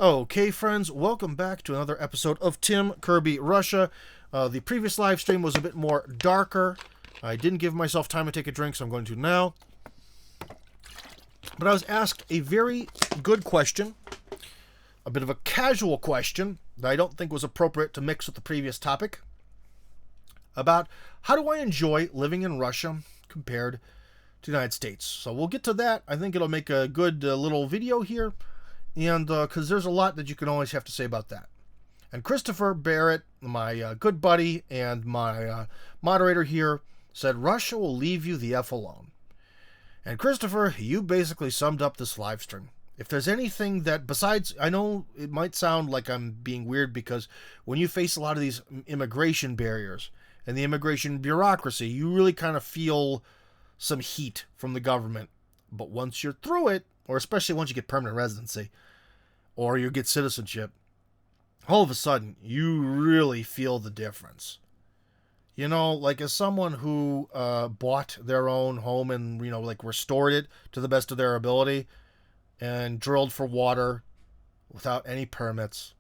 Okay, friends, welcome back to another episode of Tim Kirby Russia. The previous live stream was a bit more darker. I didn't give myself time to take a drink, so I'm going to now. But I was asked a very good question, a bit of a casual question that I don't think was appropriate to mix with the previous topic, about how do I enjoy living in Russia compared to the United States. So we'll get to that. I think it'll make a good little video here. And because there's a lot that you can always have to say about that. And Christopher Barrett, my good buddy and my moderator here, said Russia will leave you the F alone. And Christopher, you basically summed up this live stream. If there's anything that, besides, I know it might sound like I'm being weird because when you face a lot of these immigration barriers and the immigration bureaucracy, you really kind of feel some heat from the government. But once you're through it, or especially once you get permanent residency, or you get citizenship, all of a sudden, you really feel the difference. You know, like as someone who bought their own home and, like restored it to the best of their ability and drilled for water without any permits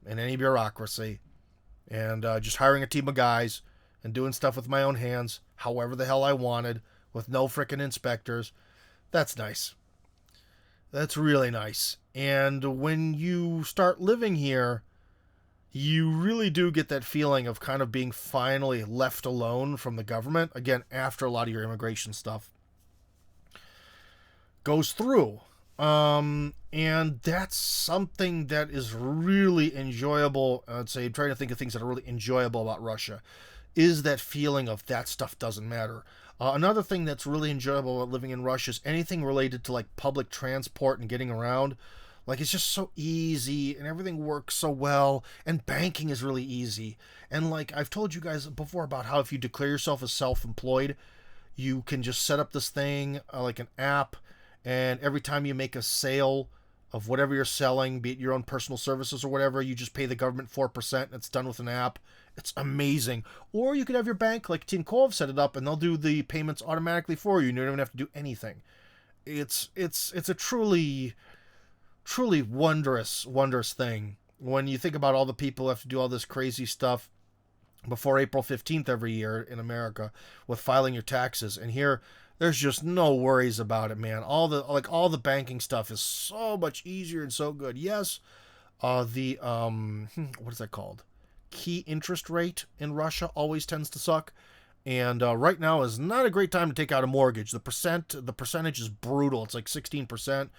and any bureaucracy and just hiring a team of guys and doing stuff with my own hands, however the hell I wanted, with no frickin' inspectors, that's nice. That's really nice. And when you start living here, you really do get that feeling of kind of being finally left alone from the government. Again, after a lot of your immigration stuff goes through. And that's something that is really enjoyable. I'd say, I'm trying to think of things that are really enjoyable about Russia, is that feeling of that stuff doesn't matter. Another thing that's really enjoyable about living in Russia is anything related to like public transport and getting around. Like it's just so easy and everything works so well, and banking is really easy. And like I've told you guys before about how if you declare yourself as self-employed, you can just set up this thing like an app, and every time you make a sale of whatever you're selling, be it your own personal services or whatever, you just pay the government 4% and it's done with an app. It's amazing. Or you could have your bank, like Tinkoff, set it up and they'll do the payments automatically for you. You don't even have to do anything. It's a truly wondrous thing when you think about all the people who have to do all this crazy stuff before April 15th every year in America with filing your taxes. And here, there's just no worries about it, man. All the banking stuff is so much easier and so good. Yes, what is that called? Key interest rate in Russia always tends to suck. And right now is not a great time to take out a mortgage. The percentage is brutal. It's like 16%.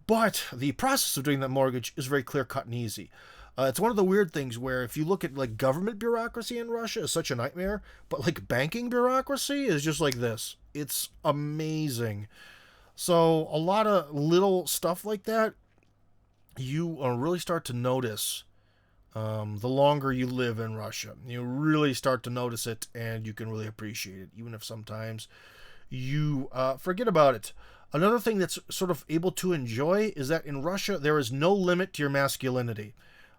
But the process of doing that mortgage is very clear-cut and easy. It's one of the weird things where if you look at like government bureaucracy in Russia, is such a nightmare, but like banking bureaucracy is just like this. It's amazing. So a lot of little stuff like that, you really start to notice the longer you live in Russia. You really start to notice it, and you can really appreciate it, even if sometimes you forget about it. Another thing that's sort of able to enjoy is that in Russia, there is no limit to your masculinity.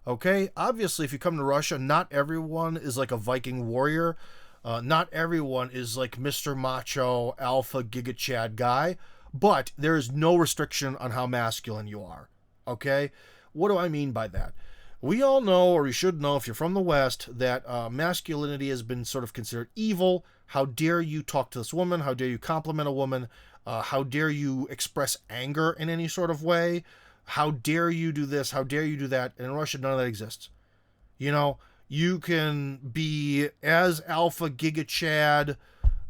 Okay? Obviously, if you come to Russia, not everyone is like a Viking warrior. Not everyone is like Mr. Macho, Alpha, Giga Chad guy. But there is no restriction on how masculine you are. Okay? What do I mean by that? We all know, or you should know if you're from the West, that masculinity has been sort of considered evil. How dare you talk to this woman? How dare you compliment a woman? How dare you express anger in any sort of way? How dare you do this? How dare you do that? And in Russia, none of that exists. You know, you can be as Alpha Giga Chad,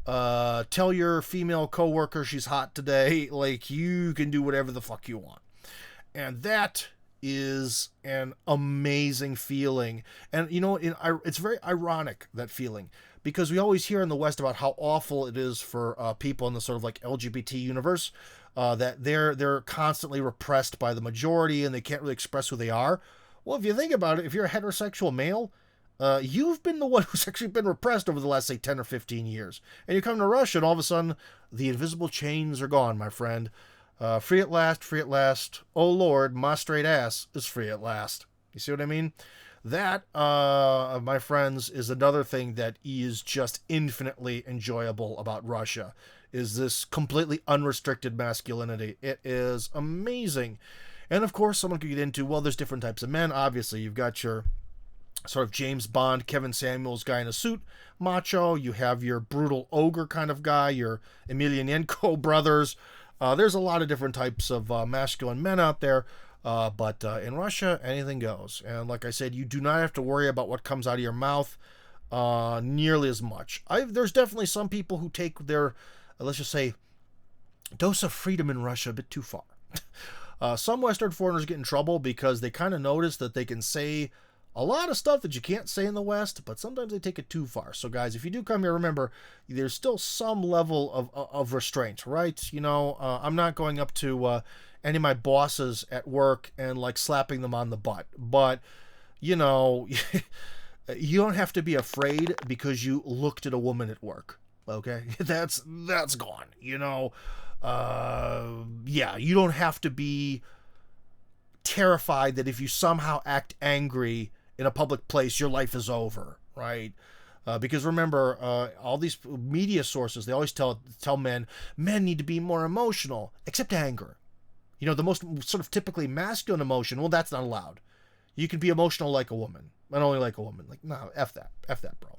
tell your female coworker she's hot today. Like, you can do whatever the fuck you want. And that is an amazing feeling. And, you know, it's very ironic, that feeling. Because we always hear in the West about how awful it is for people in the sort of like LGBT universe, that they're constantly repressed by the majority and they can't really express who they are. Well, if you think about it, if you're a heterosexual male, you've been the one who's actually been repressed over the last, say, 10 or 15 years. And you come to Russia and all of a sudden, the invisible chains are gone, my friend. Free at last, free at last. Oh Lord, my straight ass is free at last. You see what I mean? That, my friends, is another thing that is just infinitely enjoyable about Russia, is this completely unrestricted masculinity. It is amazing. And of course, someone could get into, well, there's different types of men. Obviously, you've got your sort of James Bond, Kevin Samuels guy in a suit, macho. You have your brutal ogre kind of guy, your Emelianenko brothers. There's a lot of different types of masculine men out there. But in Russia, anything goes. And like I said, you do not have to worry about what comes out of your mouth nearly as much. There's definitely some people who take their, let's just say, dose of freedom in Russia a bit too far. Some Western foreigners get in trouble because they kind of notice that they can say a lot of stuff that you can't say in the West, but sometimes they take it too far. So guys, if you do come here, remember, there's still some level of restraint, right? You know, I'm not going up to any of my bosses at work and like slapping them on the butt, but you know, you don't have to be afraid because you looked at a woman at work. Okay, that's gone. You know, yeah, you don't have to be terrified that if you somehow act angry in a public place, your life is over, right? Because remember, all these media sources, they always tell men need to be more emotional, except anger. You know, the most sort of typically masculine emotion, well, that's not allowed. You can be emotional like a woman, but only like a woman. Like, no, F that, bro.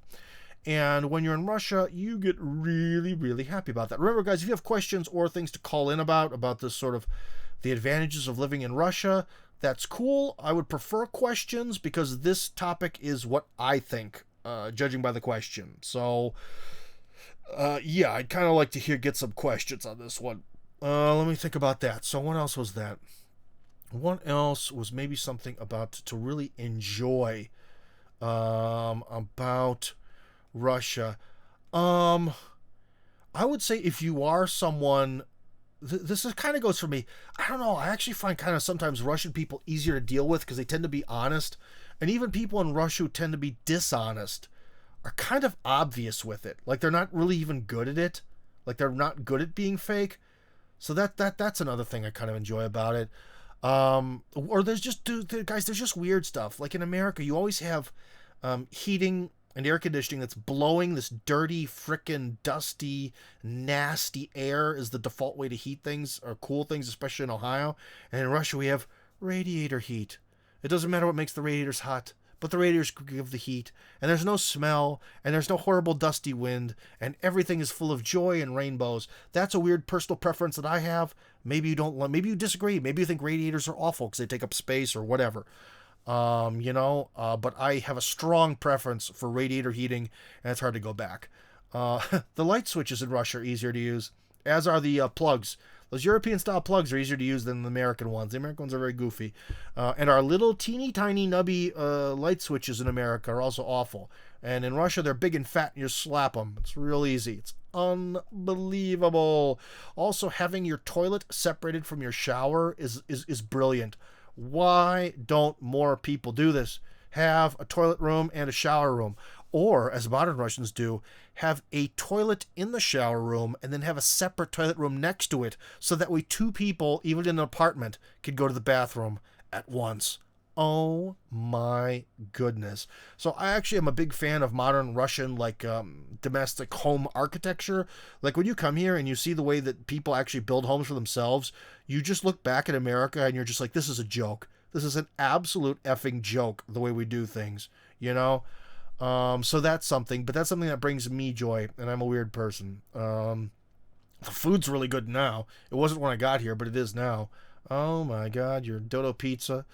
And when you're in Russia, you get really, really happy about that. Remember, guys, if you have questions or things to call in about this sort of the advantages of living in Russia, that's cool. I would prefer questions because this topic is what I think, judging by the question. So, yeah, I'd kind of like to get some questions on this one. Let me think about that. So what else was that? What else was maybe something about to really enjoy about Russia? I would say if you are someone, this is kind of goes for me. I don't know. I actually find kind of sometimes Russian people easier to deal with because they tend to be honest, and even people in Russia who tend to be dishonest are kind of obvious with it. Like they're not really even good at it. Like they're not good at being fake. So that's another thing I kind of enjoy about it. Or there's just, guys, there's just weird stuff. Like in America, you always have heating and air conditioning that's blowing this dirty, frickin' dusty, nasty air is the default way to heat things or cool things, especially in Ohio. And in Russia, we have radiator heat. It doesn't matter what makes the radiators hot, but the radiators give the heat. And there's no smell, and there's no horrible dusty wind, and everything is full of joy and rainbows. That's a weird personal preference that I have. Maybe you don't. Maybe you disagree. Maybe you think radiators are awful because they take up space or whatever. But I have a strong preference for radiator heating, and it's hard to go back. The light switches in Russia are easier to use, as are the plugs. Those European-style plugs are easier to use than the American ones. The American ones are very goofy. And our little teeny tiny nubby light switches in America are also awful. And in Russia, they're big and fat, and you slap them. It's real easy. It's unbelievable. Also, having your toilet separated from your shower is brilliant. Why don't more people do this? Have a toilet room and a shower room. Or, as modern Russians do, have a toilet in the shower room and then have a separate toilet room next to it so that way two people, even in an apartment, can go to the bathroom at once. Oh my goodness. So I actually am a big fan of modern Russian, like, domestic home architecture. Like when you come here and you see the way that people actually build homes for themselves, you just look back at America and you're just like, this is a joke. This is an absolute effing joke, the way we do things, you know? So that's something, but that's something that brings me joy, and I'm a weird person. The food's really good now. It wasn't when I got here, but it is now. Oh my God, your dodo pizza,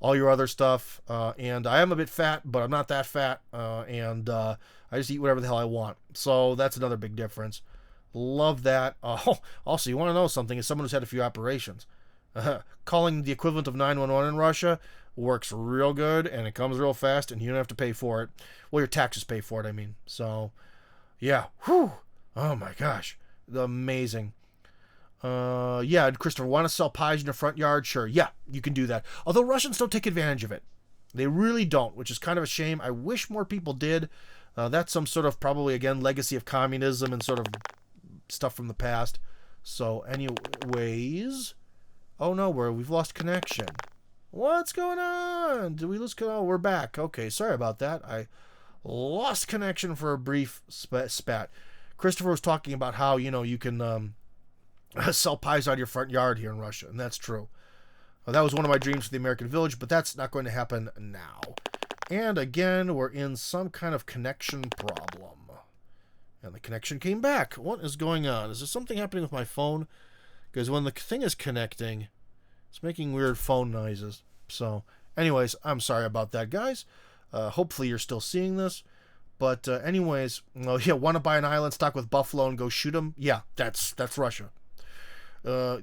all your other stuff, and I am a bit fat, but I'm not that fat, and I just eat whatever the hell I want. So that's another big difference. Love that. Oh, also, you want to know something? As someone who's had a few operations, calling the equivalent of 911 in Russia works real good, and it comes real fast, and you don't have to pay for it. Well, your taxes pay for it, I mean. So, yeah. Whew. Oh my gosh. Amazing. Yeah, Christopher, want to sell pies in your front yard? Sure. Yeah, you can do that. Although Russians don't take advantage of it. They really don't, which is kind of a shame. I wish more people did. That's some sort of, probably, again, legacy of communism and sort of stuff from the past. So, anyways. Oh, no, we've lost connection. What's going on? Did we lose connection? Oh, we're back. Okay, sorry about that. I lost connection for a brief spat. Christopher was talking about how, you can sell pies out of your front yard here in Russia, and that's true. That was one of my dreams for the American village, but that's not going to happen now. And again, we're in some kind of connection problem. And the connection came back. What is going on? Is there something happening with my phone? Because when the thing is connecting, it's making weird phone noises. So, anyways, I'm sorry about that, guys. Hopefully you're still seeing this. But anyways, well, yeah, want to buy an island stock with Buffalo and go shoot them? Yeah, that's Russia.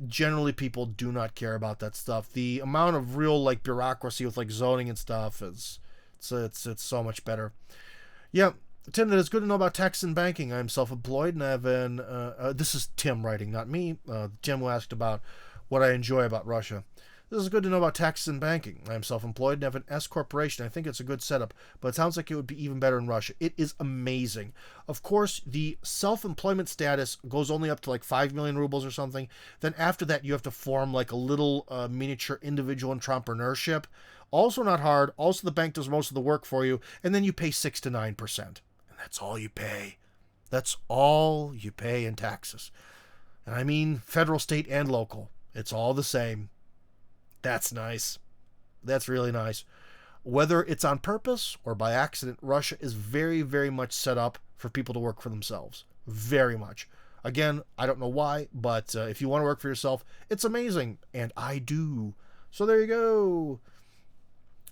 Generally, people do not care about that stuff. The amount of real like bureaucracy with like zoning and stuff is it's so much better. Yeah, Tim, that is good to know about tax and banking. I'm self-employed and I have an this is Tim writing, not me. Tim who asked about what I enjoy about Russia. This is good to know about taxes and banking. I'm self-employed and have an S corporation. I think it's a good setup, but it sounds like it would be even better in Russia. It is amazing. Of course, the self-employment status goes only up to like 5 million rubles or something. Then after that, you have to form like a little miniature individual entrepreneurship. Also not hard. Also, the bank does most of the work for you, and then you pay 6 to 9%, and that's all you pay. That's all you pay in taxes, and I mean federal, state, and local. It's all the same. That's nice. That's really nice. Whether it's on purpose or by accident, Russia is very, very much set up for people to work for themselves. Very much. Again, I don't know why, but if you want to work for yourself, it's amazing. And I do. So there you go.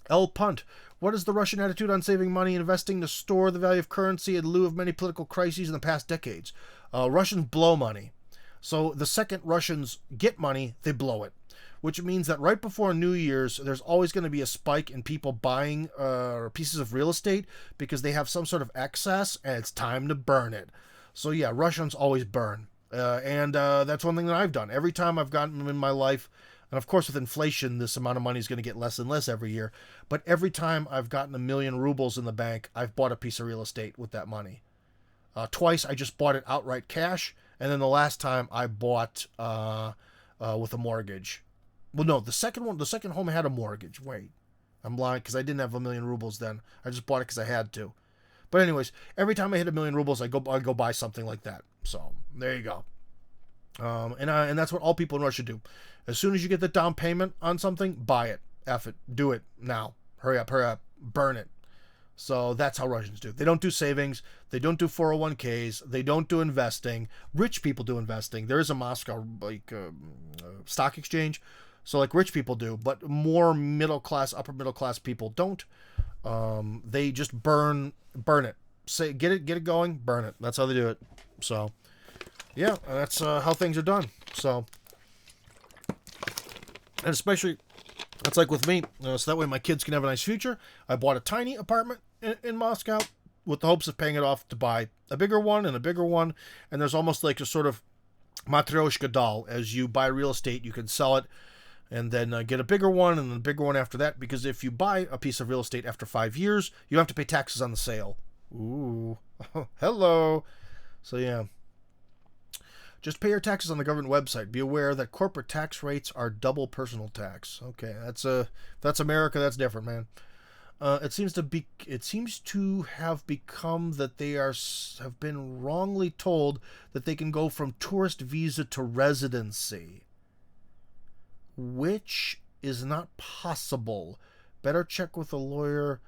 L. Punt. What is the Russian attitude on saving money and investing to store the value of currency in lieu of many political crises in the past decades? Russians blow money. So the second Russians get money, they blow it. Which means that right before New Year's, there's always going to be a spike in people buying pieces of real estate because they have some sort of excess and it's time to burn it. So yeah, Russians always burn. And that's one thing that I've done. Every time I've gotten them in my life, and of course with inflation, this amount of money is going to get less and less every year. But every time I've gotten 1 million rubles in the bank, I've bought a piece of real estate with that money. Twice I just bought it outright cash. And then the last time I bought with a mortgage. Well, no, the second home had a mortgage. Wait, I'm lying because I didn't have 1 million rubles then. I just bought it because I had to. But anyways, every time I hit 1 million rubles, I go buy something like that. So there you go. And that's what all people in Russia do. As soon as you get the down payment on something, buy it. F it. Do it now. Hurry up. Burn it. So that's how Russians do. They don't do savings. They don't do 401ks. They don't do investing. Rich people do investing. There is a Moscow stock exchange. So like rich people do, but more middle class, upper middle class people don't. They just burn it. Say get it going, burn it. That's how they do it. So yeah, that's how things are done. So and especially that's like with me. So that way my kids can have a nice future. I bought a tiny apartment in Moscow with the hopes of paying it off to buy a bigger one and a bigger one. And there's almost like a sort of matryoshka doll. As you buy real estate, you can sell it and then get a bigger one and then a bigger one after that. Because if you buy a piece of real estate after 5 years, you don't have to pay taxes on the sale. Ooh, hello. So yeah. Just pay your taxes on the government website. Be aware that corporate tax rates are double personal tax. Okay, that's America. That's different, man. It seems to have become that they have been wrongly told that they can go from tourist visa to residency, which is not possible. Better check with a lawyer.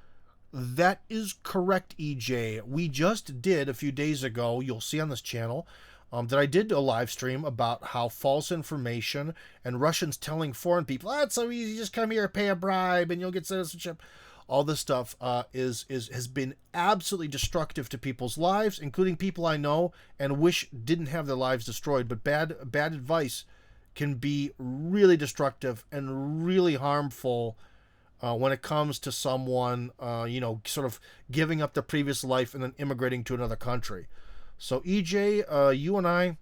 That is correct, EJ. We just did a few days ago. You'll see on this channel. That I did a live stream about how false information and Russians telling foreign people, it's so easy, just come here, pay a bribe, and you'll get citizenship. All this stuff has been absolutely destructive to people's lives, including people I know and wish didn't have their lives destroyed. But bad advice can be really destructive and really harmful when it comes to someone, sort of giving up their previous life and then immigrating to another country. So EJ, you and I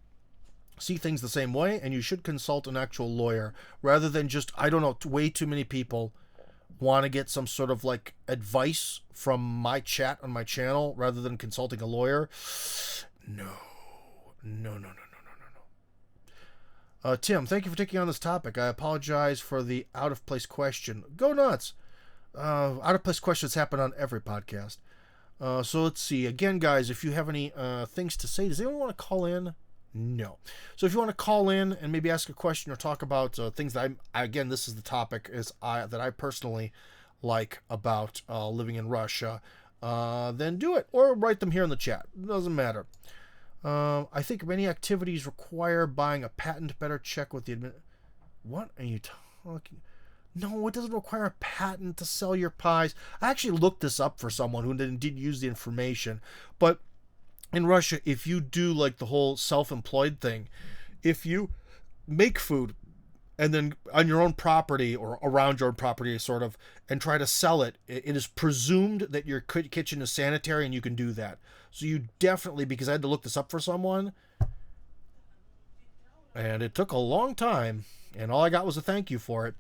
see things the same way, and you should consult an actual lawyer rather than just, I don't know, way too many people want to get some sort of like advice from my chat on my channel rather than consulting a lawyer. No. Tim, thank you for taking on this topic. I apologize for the out-of-place question. Go nuts. Out-of-place questions happen on every podcast. So let's see. Again, guys, if you have any things to say, does anyone want to call in? No. So if you want to call in and maybe ask a question or talk about things that again, this is the topic that I personally like about living in Russia, then do it or write them here in the chat. It doesn't matter. I think many activities require buying a patent. Better check with the admin. What are you talking? No, it doesn't require a patent to sell your pies. I actually looked this up for someone who didn't use the information, but in Russia, if you do like the whole self-employed thing, if you make food and then on your own property or around your own property sort of and try to sell it, it is presumed that your kitchen is sanitary and you can do that. So you definitely, because I had to look this up for someone and it took a long time and all I got was a thank you for it,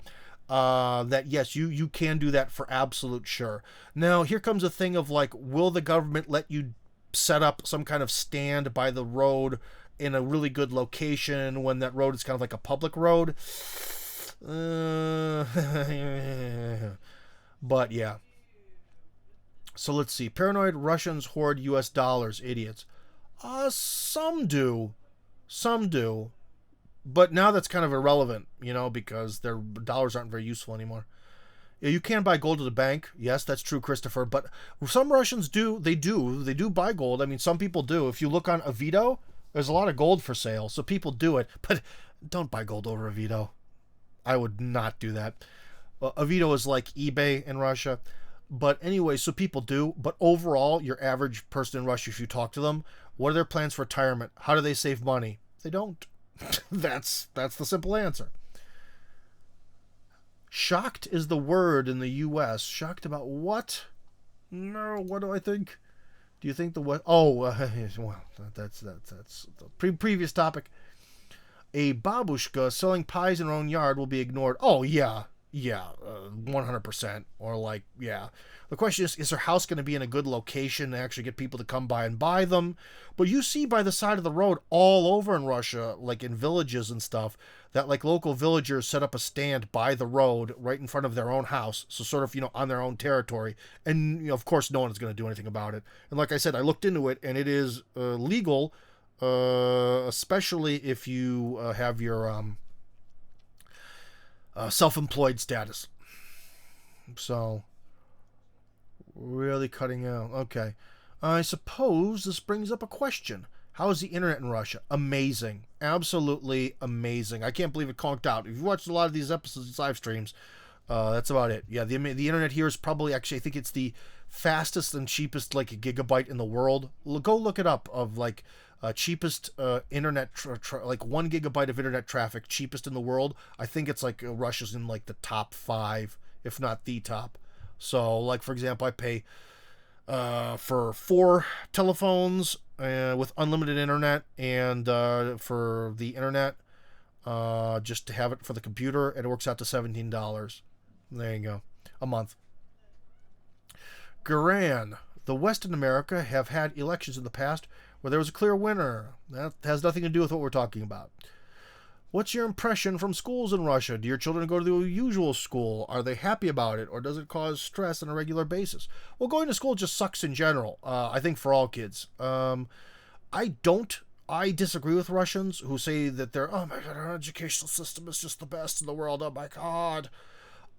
that yes, you can do that for absolute sure. Now here comes a thing of like, will the government let you set up some kind of stand by the road in a really good location when that road is kind of like a public road? But yeah. So let's see. Paranoid Russians hoard US dollars, idiots. Some do. Some do. But now that's kind of irrelevant, because their dollars aren't very useful anymore. Yeah, you can buy gold at the bank. Yes, that's true, Christopher. But some Russians do. They do buy gold. I mean, some people do. If you look on Avito, there's a lot of gold for sale. So people do it. But don't buy gold over Avito. I would not do that. Avito is like eBay in Russia. But anyway, so people do. But overall, your average person in Russia, if you talk to them, what are their plans for retirement? How do they save money? They don't. That's the simple answer. Shocked is the word in the U.S. Shocked about what? No, what do I think? Do you think the what? Oh, well, that's the previous topic. A babushka selling pies in her own yard will be ignored. Oh, yeah, 100%. Or like, yeah. The question is her house going to be in a good location to actually get people to come by and buy them? But you see by the side of the road all over in Russia, like in villages and stuff, that like local villagers set up a stand by the road right in front of their own house. So sort of, on their own territory. And, of course, no one is going to do anything about it. And like I said, I looked into it and it is legal, especially if you have your self-employed status. So, really cutting out. Okay. I suppose this brings up a question. How is the internet in Russia? Amazing. Absolutely amazing. I can't believe it conked out. If you watched a lot of these episodes, live streams, that's about it. Yeah, the internet here is probably, actually, I think it's the fastest and cheapest, like, gigabyte in the world. Go look it up, of, like, cheapest internet, like 1 gigabyte of internet traffic, cheapest in the world. I think it's, like, Russia's in, like, the top 5, if not the top. So, like, for example, I pay for 4 telephones with unlimited internet, and for the internet, just to have it for the computer, and it works out to $17. There you go. A month. Garan. The Western America have had elections in the past where there was a clear winner. That has nothing to do with what we're talking about. What's your impression from schools in Russia? Do your children go to the usual school? Are they happy about it? Or does it cause stress on a regular basis? Well, going to school just sucks in general. I think for all kids. I disagree with Russians who say that oh my God, our educational system is just the best in the world. Oh my God.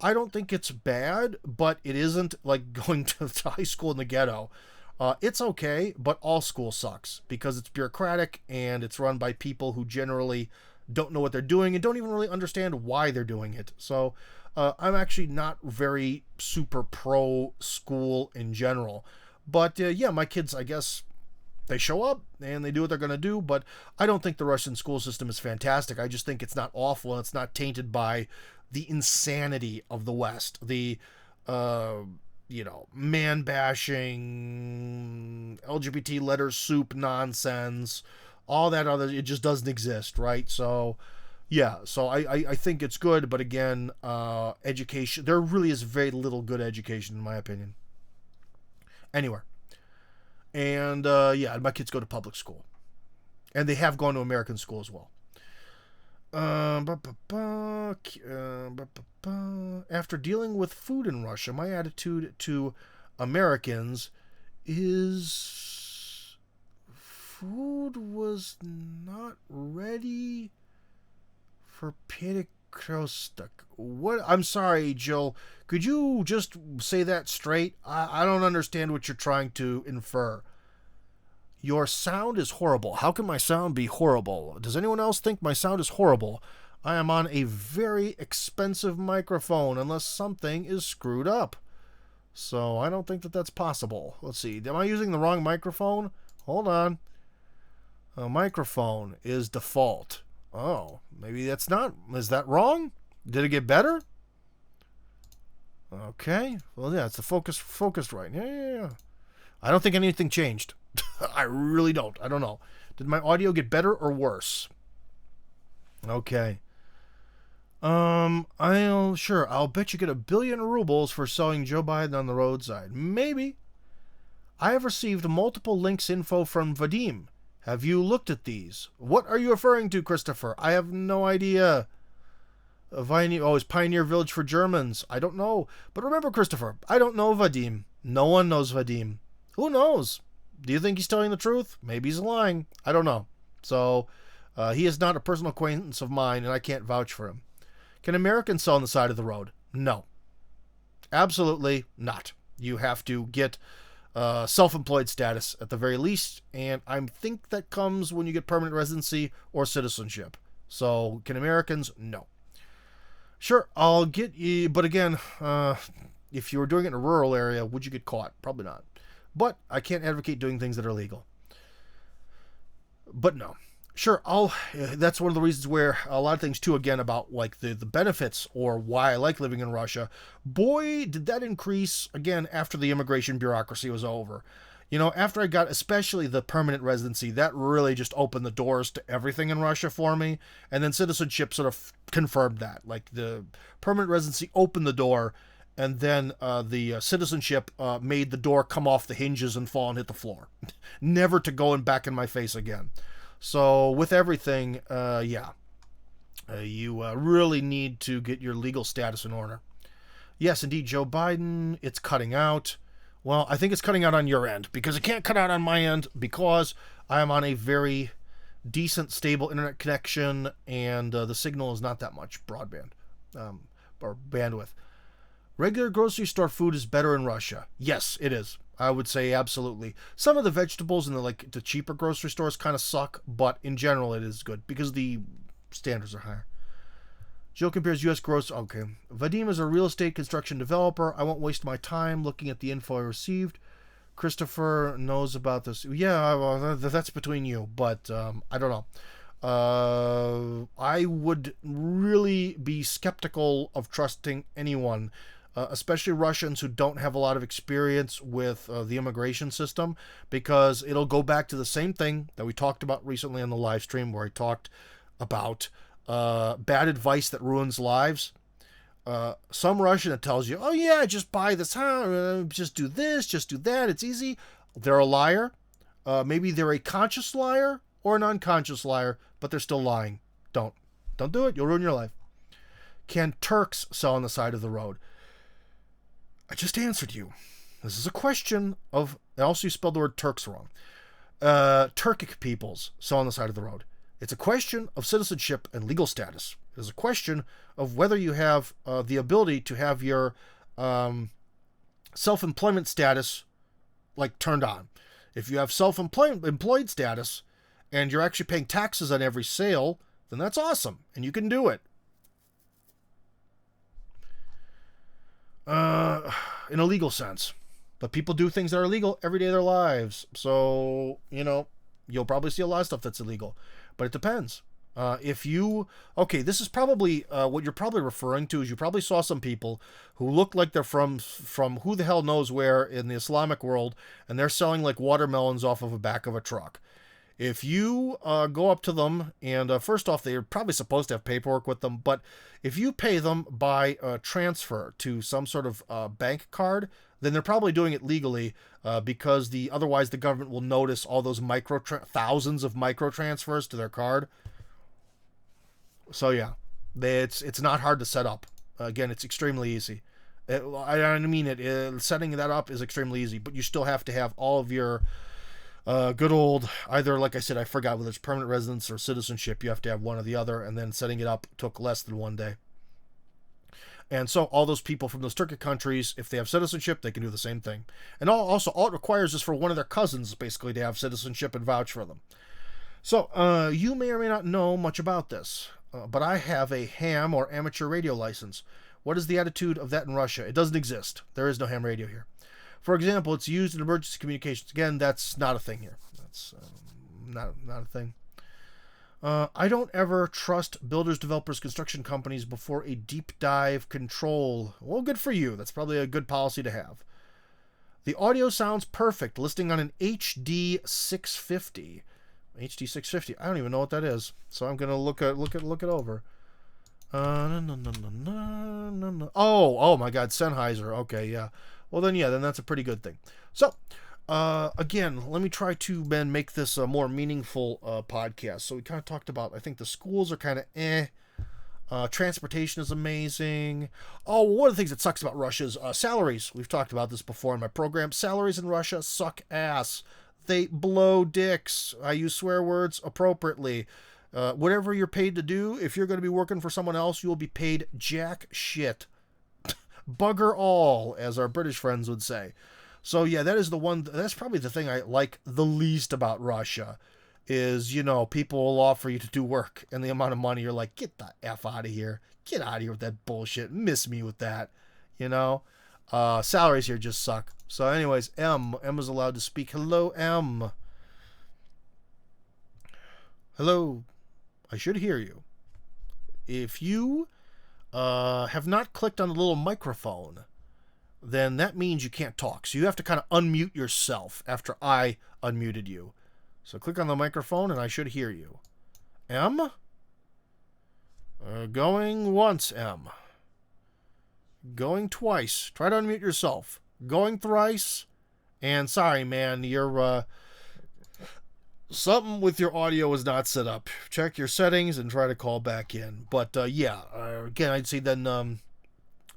I don't think it's bad, but it isn't like going to high school in the ghetto. It's okay, but all school sucks because it's bureaucratic and it's run by people who generally don't know what they're doing and don't even really understand why they're doing it. So I'm actually not very super pro school in general. But yeah, my kids, I guess, they show up and they do what they're going to do. But I don't think the Russian school system is fantastic. I just think it's not awful and it's not tainted by the insanity of the West. The, man bashing, LGBT letter soup nonsense, all that other, it just doesn't exist, right? So, yeah, so I think it's good, but again, education, there really is very little good education, in my opinion. Anywhere. And, yeah, my kids go to public school. And they have gone to American school as well. After dealing with food in Russia, my attitude to Americans is food was not ready for Pentecost. What? I'm sorry, Jill. Could you just say that straight? I don't understand what you're trying to infer. Your sound is horrible. How can my sound be horrible? Does anyone else think my sound is horrible? I am on a very expensive microphone unless something is screwed up. So I don't think that that's possible. Let's see. Am I using the wrong microphone? Hold on. A microphone is default. Oh, maybe that's not. Is that wrong? Did it get better? Okay. Well, yeah, it's the focused right. Yeah. I don't think anything changed. I really don't. I don't know. Did my audio get better or worse? Okay. I'll bet you get 1 billion rubles for selling Joe Biden on the roadside. Maybe. I have received multiple links info from Vadim. Have you looked at these? What are you referring to, Christopher? I have no idea. Is Pioneer Village for Germans? I don't know. But remember, Christopher, I don't know Vadim. No one knows Vadim. Who knows? Do you think he's telling the truth? Maybe he's lying. I don't know. So, he is not a personal acquaintance of mine, and I can't vouch for him. Can Americans sell on the side of the road? No. Absolutely not. You have to get self-employed status at the very least, and I think that comes when you get permanent residency or citizenship. So, can Americans? No. Sure, I'll get you, but again, if you were doing it in a rural area, would you get caught? Probably not. But I can't advocate doing things that are illegal. But no. Sure, that's one of the reasons where a lot of things too, again, about like the benefits or why I like living in Russia. Boy, did that increase again after the immigration bureaucracy was over. You know, after I got especially the permanent residency, that really just opened the doors to everything in Russia for me. And then citizenship sort of confirmed that. Like the permanent residency opened the door, and then the citizenship made the door come off the hinges and fall and hit the floor. Never to go back in my face again. So with everything, you really need to get your legal status in order. Yes, indeed, Joe Biden, it's cutting out. Well, I think it's cutting out on your end, because it can't cut out on my end, because I am on a very decent, stable internet connection, and the signal is not that much broadband, or bandwidth. Regular grocery store food is better in Russia. Yes, it is. I would say absolutely. Some of the vegetables in the cheaper grocery stores kind of suck, but in general it is good, because the standards are higher. Jill compares U.S. gross. Okay. Vadim is a real estate construction developer. I won't waste my time looking at the info I received. Christopher knows about this. Yeah, well, that's between you, but I don't know. I would really be skeptical of trusting anyone, especially Russians who don't have a lot of experience with the immigration system, because it'll go back to the same thing that we talked about recently on the live stream, where I talked about bad advice that ruins lives. Some Russian that tells you, oh yeah, just buy this house, just do this, just do that, it's easy. They're a liar. Maybe they're a conscious liar or an unconscious liar, but they're still lying. Don't do it. You'll ruin your life. Can Turks sell on the side of the road? I just answered you. This is a question of, also you spelled the word Turks wrong. Turkic peoples sell on the side of the road. It's a question of citizenship and legal status. It is a question of whether you have the ability to have your self-employment status turned on. If you have self-employed status and you're actually paying taxes on every sale, then that's awesome, and you can do it. In a legal sense. But people do things that are illegal every day of their lives. So, you'll probably see a lot of stuff that's illegal. But it depends. This is probably, what you're probably referring to is you probably saw some people who look like they're from who the hell knows where in the Islamic world, and they're selling watermelons off of the back of a truck. If you go up to them, and first off, they're probably supposed to have paperwork with them, but if you pay them by transfer to some sort of bank card, then they're probably doing it legally, because otherwise the government will notice all those thousands of micro transfers to their card. So yeah, it's not hard to set up. Again, it's extremely easy. Setting that up is extremely easy, but you still have to have all of your Good old, either, like I said, I forgot whether it's permanent residence or citizenship. You have to have one or the other, and then setting it up took less than 1 day. And so all those people from those Turkic countries, if they have citizenship, they can do the same thing. And also, all it requires is for one of their cousins, basically, to have citizenship and vouch for them. So you may or may not know much about this, but I have a ham or amateur radio license. What is the attitude of that in Russia? It doesn't exist. There is no ham radio here. For example, it's used in emergency communications. Again, that's not a thing here. That's not a thing. I don't ever trust builders, developers, construction companies before a deep dive control. Well, good for you. That's probably a good policy to have. The audio sounds perfect. Listing on an HD 650. HD 650. I don't even know what that is. So I'm gonna look it over. Oh my God, Sennheiser. Okay, yeah. Well then that's a pretty good thing. So again, let me try to make this a more meaningful podcast. So we kind of talked about, I think the schools are kind of transportation is amazing. Oh, one of the things that sucks about Russia is salaries. We've talked about this before in my program. Salaries in Russia suck ass. They blow dicks. I use swear words appropriately. Whatever you're paid to do, if you're going to be working for someone else, you'll be paid jack shit. Bugger all, as our British friends would say. So yeah, that is the one. That's probably the thing I like the least about Russia, is people will offer you to do work, and the amount of money you're like, get the f out of here, get out of here with that bullshit. Miss me with that, Salaries here just suck. So anyways, M is allowed to speak. Hello, M. Hello. I should hear you. If you have not clicked on the little microphone, then that means you can't talk. So you have to kind of unmute yourself after I unmuted you. So click on the microphone and I should hear you. M? Going once, M. Going twice. Try to unmute yourself. Going thrice. And sorry, man, you're something with your audio is not set up. Check your settings and try to call back in. But again, I'd say then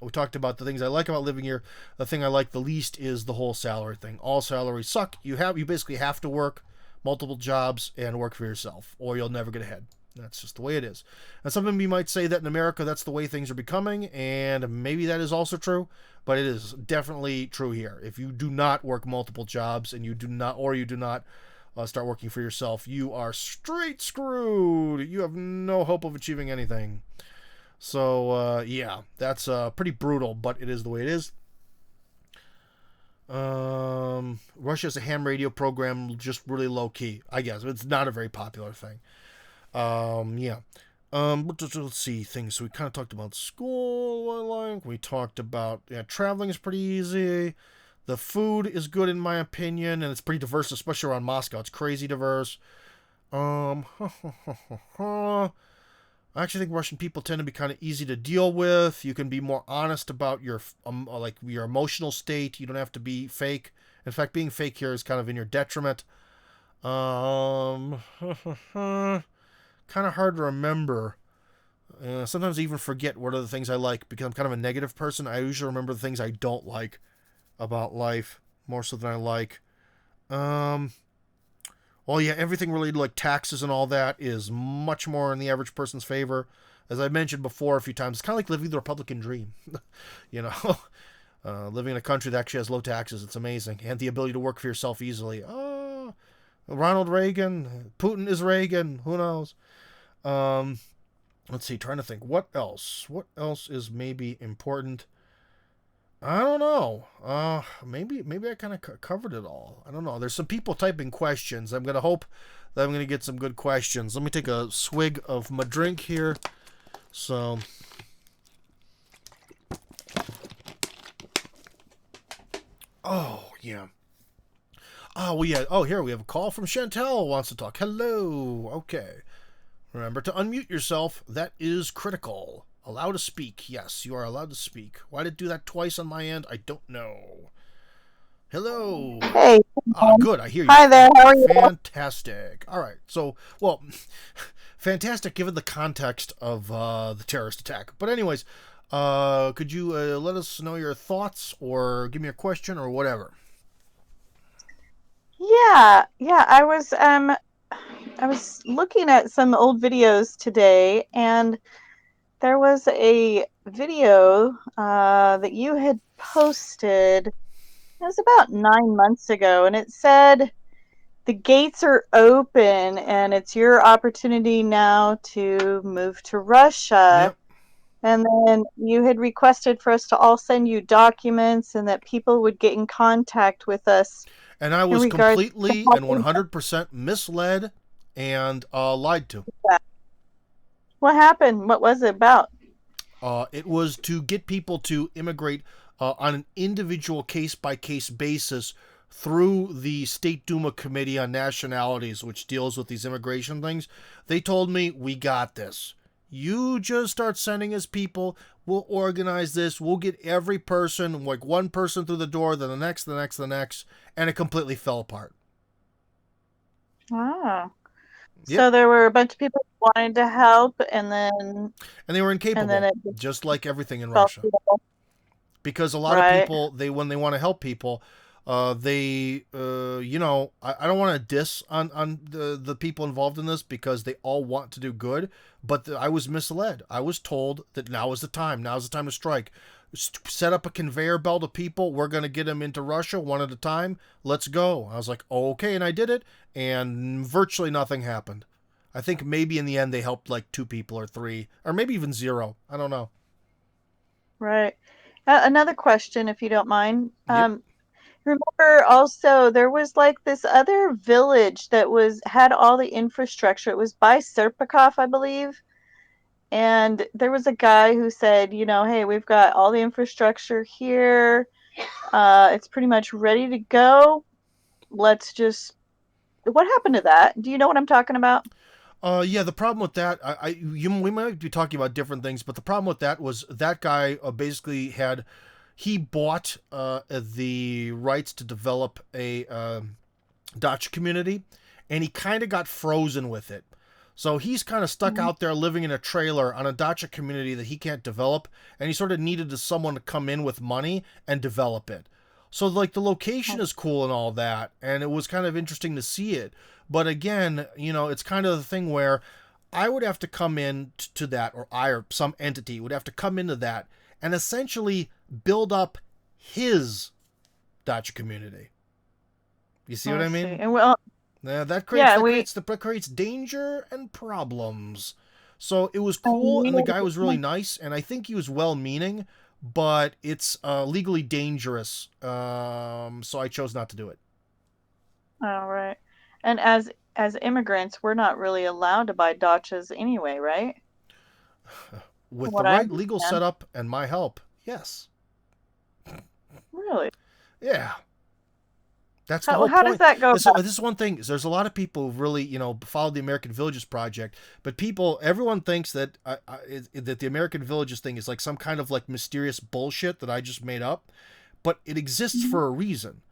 we talked about the things I like about living here. The thing I like the least is the whole salary thing. All salaries suck. You basically have to work multiple jobs and work for yourself, or you'll never get ahead. That's just the way it is. And some of you might say that in America, that's the way things are becoming, and maybe that is also true, but it is definitely true here. If you do not work multiple jobs and you do not start working for yourself, you are straight screwed. You have no hope of achieving anything. So, that's pretty brutal, but it is the way it is. Russia has a ham radio program, just really low key, I guess. It's not a very popular thing. Let's see things. So we kind of talked about school. We talked about traveling is pretty easy. The food is good in my opinion, and it's pretty diverse, especially around Moscow. It's crazy diverse. I actually think Russian people tend to be kind of easy to deal with. You can be more honest about your emotional state. You don't have to be fake. In fact, being fake here is kind of in your detriment. Kind of hard to remember. Sometimes I even forget what are the things I like because I'm kind of a negative person. I usually remember the things I don't like about life more so than I like. Everything related to like taxes and all that is much more in the average person's favor. As I mentioned before a few times, it's kind of like living the Republican dream. Living in a country that actually has low taxes. It's amazing. And the ability to work for yourself easily. Ronald Reagan, Putin is Reagan, who knows? Let's see, trying to think. What else? What else is maybe important? I don't know. Maybe I kind of covered it all. I don't know. There's some people typing questions. I'm going to hope that I'm going to get some good questions. Let me take a swig of my drink here. So... Oh, yeah. Here we have a call from Chantel wants to talk. Hello. Okay. Remember to unmute yourself. That is critical. Allow to speak. Yes, you are allowed to speak. Why did it do that twice on my end? I don't know. Hello. Hey. Good. I hear you. Hi there. How are you? Fantastic. All right. So, fantastic given the context of the terrorist attack. But anyways, could you let us know your thoughts or give me a question or whatever? Yeah. I was looking at some old videos today, and there was a video that you had posted. It was about 9 months ago, and it said the gates are open, and it's your opportunity now to move to Russia. Yep. And then you had requested for us to all send you documents, and that people would get in contact with us And I in was regards to completely and helping 100% misled and lied to. with that. What happened? What was it about? It was to get people to immigrate on an individual case by case basis through the State Duma Committee on Nationalities, which deals with these immigration things. They told me, we got this. You just start sending us people. We'll organize this. We'll get every person, like one person through the door, then the next, the next, the next. And it completely fell apart. Ah. Yep. So there were a bunch of people who wanted to help, And they were and then incapable, it just just like everything in fell Russia. through the hole. Because a lot of Right. people, they when they want to help people, they I don't want to diss on the people involved in this because they all want to do good, but I was misled. I was told that now is the time. Now is the time to strike. Set up a conveyor belt of people. We're going to get them into Russia one at a time. Let's go. I was like, okay, and I did it, and virtually nothing happened. I think maybe in the end they helped like two people or three, or maybe even zero. I don't know. Right. Another question, if you don't mind. Yep. Remember also there was like this other village that was had all the infrastructure. It was by Serpikov, I believe. And there was a guy who said, hey, we've got all the infrastructure here. It's pretty much ready to go. Let's just. What happened to that? Do you know what I'm talking about? Yeah. The problem with that, we might be talking about different things, but the problem with that was that guy basically he bought the rights to develop a Dutch community, and he kind of got frozen with it. So he's kind of stuck Mhm. out there living in a trailer on a dacha community that he can't develop, and he sort of needed someone to come in with money and develop it. So like the location is cool and all that, and it was kind of interesting to see it. But again, it's kind of the thing where I would have to come in to that, or I or some entity would have to come into that and essentially build up his dacha community. You see what I I see. mean? And well, Yeah, yeah, we that creates danger and problems. So it was cool, and the need. guy was really nice, and I think he was well-meaning, but it's legally dangerous. So I chose not to do it. All right. And as immigrants, we're not really allowed to buy dachas anyway, right? From With the what I right legal understand. setup and my help, yes, Really? yeah. That's the How whole how does point. that go about? This is one thing. There's a lot of people who really, followed the American Villages project, but everyone thinks that that the American Villages thing is like some kind of like mysterious bullshit that I just made up. But it exists Mhm. for a reason.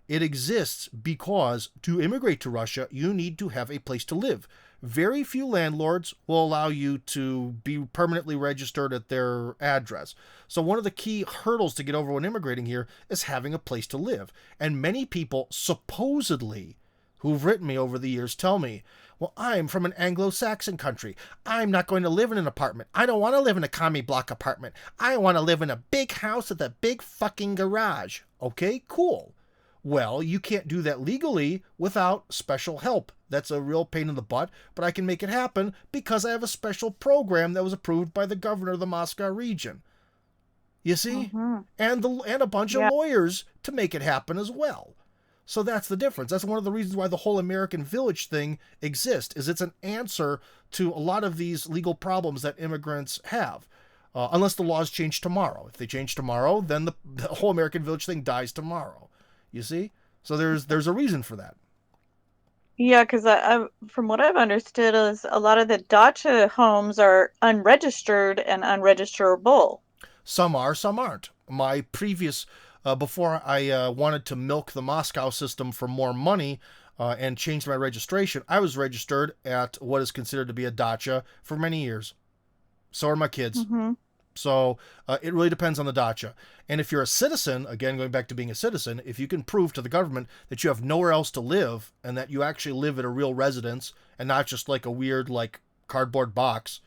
It exists because to immigrate to Russia, you need to have a place to live. Very few landlords will allow you to be permanently registered at their address. So, one of the key hurdles to get over when immigrating here is having a place to live. And many people, supposedly, who've written me over the years tell me, well, I'm from an Anglo Saxon country. I'm not going to live in an apartment. I don't want to live in a commie block apartment. I want to live in a big house with a big fucking garage. Okay, cool. Well, you can't do that legally without special help. That's a real pain in the butt, but I can make it happen because I have a special program that was approved by the governor of the Moscow region. You see? Mhm. And a bunch of Yeah. lawyers to make it happen as well. So that's the difference. That's one of the reasons why the whole American Village thing exists. Is it's an answer to a lot of these legal problems that immigrants have. Unless the laws change tomorrow. If they change tomorrow, then the whole American Village thing dies tomorrow. You see? So there's a reason for that. Yeah, because from what I've understood is a lot of the dacha homes are unregistered and unregisterable. Some are, some aren't. My previous before I wanted to milk the Moscow system for more money and change my registration, I was registered at what is considered to be a dacha for many years. So are my kids. Hmm. So it really depends on the dacha. And if you're a citizen, again, going back to being a citizen, if you can prove to the government that you have nowhere else to live and that you actually live at a real residence and not just like a weird, like, cardboard box,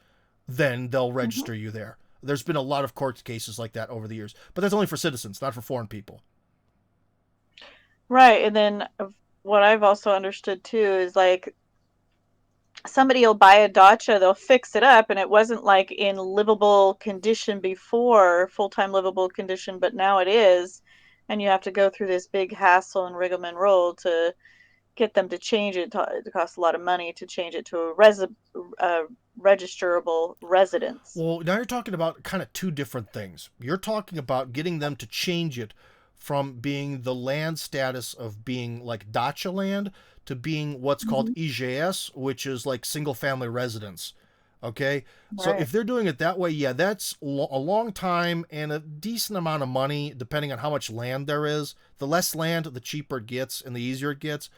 then they'll Hmm. register you there. There's been a lot of court cases like that over the years, but that's only for citizens, not for foreign people. Right. And then what I've also understood too is like somebody will buy a dacha, they'll fix it up, and it wasn't like in livable condition before, full-time livable condition, but now it is. And you have to go through this big hassle and rigmarole to get them to change it. It costs a lot of money to change it to a registerable residence. Well, now you're talking about kind of two different things. You're talking about getting them to change it from being the land status of being like dacha land to being what's called Hmm. IGS, which is like single family residence. Okay? So Right. if they're doing it that way, yeah, that's a long time and a decent amount of money depending on how much land there is. The less land, the cheaper it gets and the easier it gets.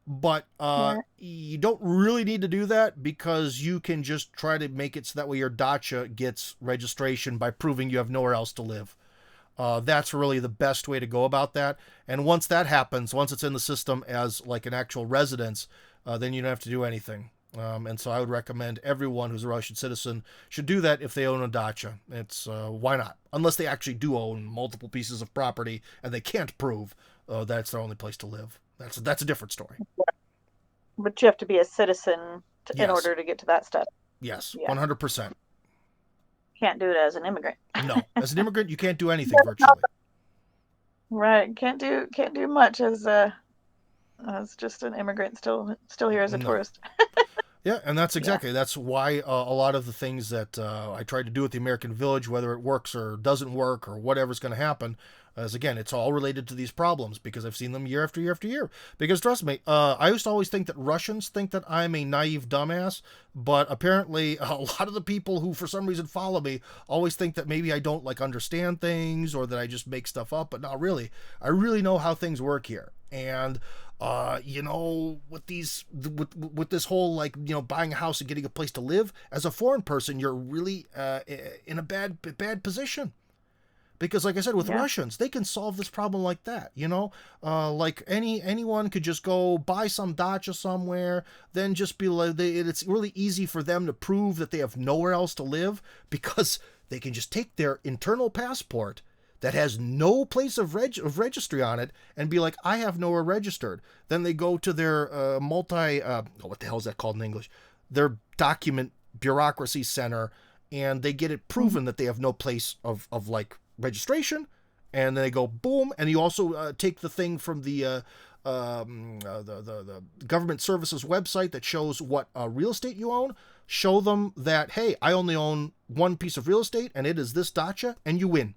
But Right. you don't really need to do that because you can just try to make it so that way your dacha gets registration by proving you have nowhere else to live. That's really the best way to go about that. And once that happens, once it's in the system as like an actual residence, then you don't have to do anything. And so I would recommend everyone who's a Russian citizen should do that if they own a dacha. It's why not? Unless they actually do own multiple pieces of property and they can't prove that it's their only place to live. That's a different story. But you have to be a citizen in Yes, order to get to that step. yes, Yeah. 100%. Can't do it as an immigrant. No, as an immigrant, you can't do anything virtually. Right. Can't do much as just an immigrant still here as a No. tourist. Yeah, and that's Yeah. exactly that's why a lot of the things that I tried to do with the American Village, whether it works or doesn't work or whatever's going to happen, is again it's all related to these problems because I've seen them year after year after year. Because trust me, I used to always think that Russians think that I'm a naive dumbass, but apparently a lot of the people who for some reason follow me always think that maybe I don't like understand things or that I just make stuff up. But not really, I really know how things work here, and with with this whole like buying a house and getting a place to live as a foreign person, you're really in a bad position because like I said with Yeah. Russians, they can solve this problem like that. Like anyone could just go buy some dacha somewhere, then just be like it's really easy for them to prove that they have nowhere else to live because they can just take their internal passport that has no place of registry on it and be like, I have nowhere registered. Then they go to their what the hell is that called in English? Their document bureaucracy center, and they get it Mhm. proven that they have no place of like registration, and then they go boom, and you also take the thing from the government services website that shows what real estate you own. Show them that hey, I only own one piece of real estate, and it is this dacha, and you win.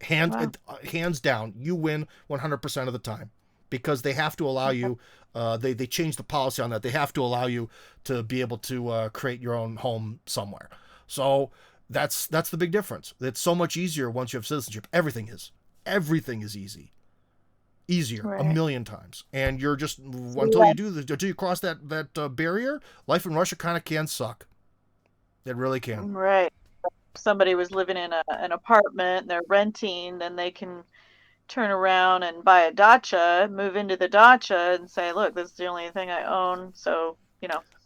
Wow. Hands down, you win 100% of the time because they have to allow Okay. you. They change the policy on that. They have to allow you to be able to create your own home somewhere. So that's the big difference. It's so much easier once you have citizenship. Everything is easier a Right. million times. And you're just until Yeah. you do this, until you cross that barrier, life in Russia kind of can suck. It really can. Right. Somebody was living in an apartment and they're renting, then they can turn around and buy a dacha, move into the dacha and say, look, this is the only thing I own. So,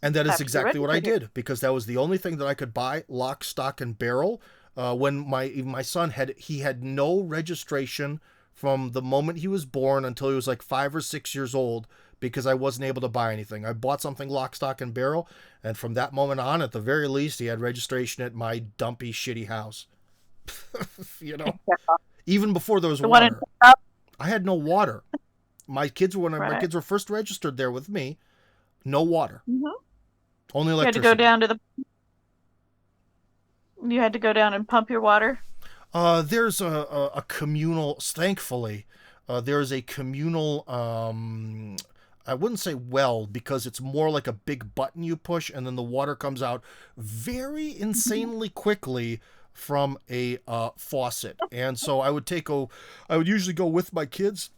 And that is have to be exactly what I registered here. did because that was the only thing that I could buy, lock, stock, and barrel. When my son had no registration from the moment he was born until he was like 5 or 6 years old because I wasn't able to buy anything. I bought something lock, stock, and barrel, and from that moment on, at the very least, he had registration at my dumpy, shitty house. you know, Yeah. even before there was The one in water, I had no water. My right. kids were first registered there with me. No water, Hmm. only You had to go electricity. down to the you had to go down and pump your water. There's a communal, thankfully, there's a communal, I wouldn't say well, because it's more like a big button you push and then the water comes out very Mhm. insanely quickly from a faucet. And so I would usually go with my kids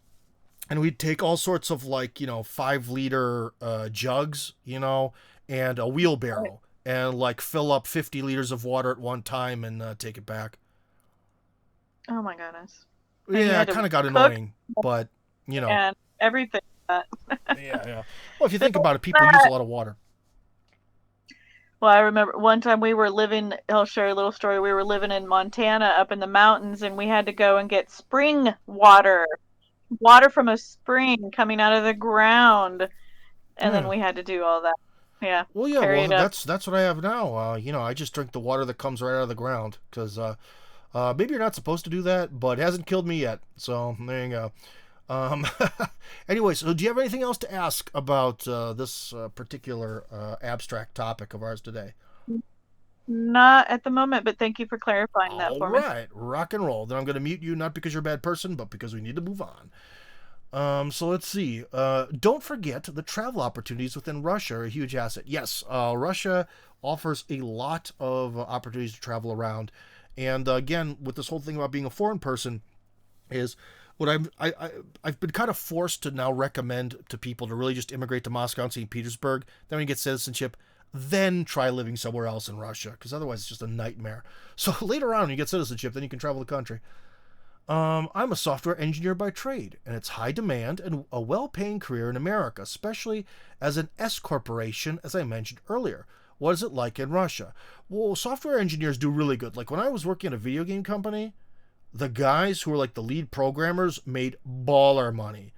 and we'd take all sorts of like 5 liter jugs and a Right. wheelbarrow and like fill up 50 liters of water at one time and take it back. Oh my goodness. And you Yeah, had it to kind of got cook annoying, but you know, and everything. yeah, yeah. Well, if you think Bill, about it, people use a lot of water. well, I remember one time we were living, I'll share a little story. We were living in Montana up in the mountains, and we had to go and get spring water, water from a spring coming out of the ground. And then Yeah. we had to do all that. Yeah, Well, yeah. carry Well, it up. that's what I have now. I just drink the water that comes right out of the ground because maybe you're not supposed to do that, but it hasn't killed me yet. So there you go. Um, anyway, so do you have anything else to ask about this particular abstract topic of ours today? Not at the moment, but thank you for clarifying that All for me. right, rock and roll. Then I'm going to mute you, not because you're a bad person, but because we need to move on. So let's see. Don't forget the travel opportunities within Russia are a huge asset. Yes, Russia offers a lot of opportunities to travel around. And again, with this whole thing about being a foreign person, is what I've been kind of forced to now recommend to people to really just immigrate to Moscow and St. Petersburg. Then when you get citizenship, then try living somewhere else in Russia, because otherwise it's just a nightmare. So later on, when you get citizenship, then you can travel the country. I'm a software engineer by trade, and it's high demand and a well paying career in America, especially as an S corporation, as I mentioned earlier. What is it like in Russia? Well, software engineers do really good. Like when I was working at a video game company, the guys who were like the lead programmers made baller money.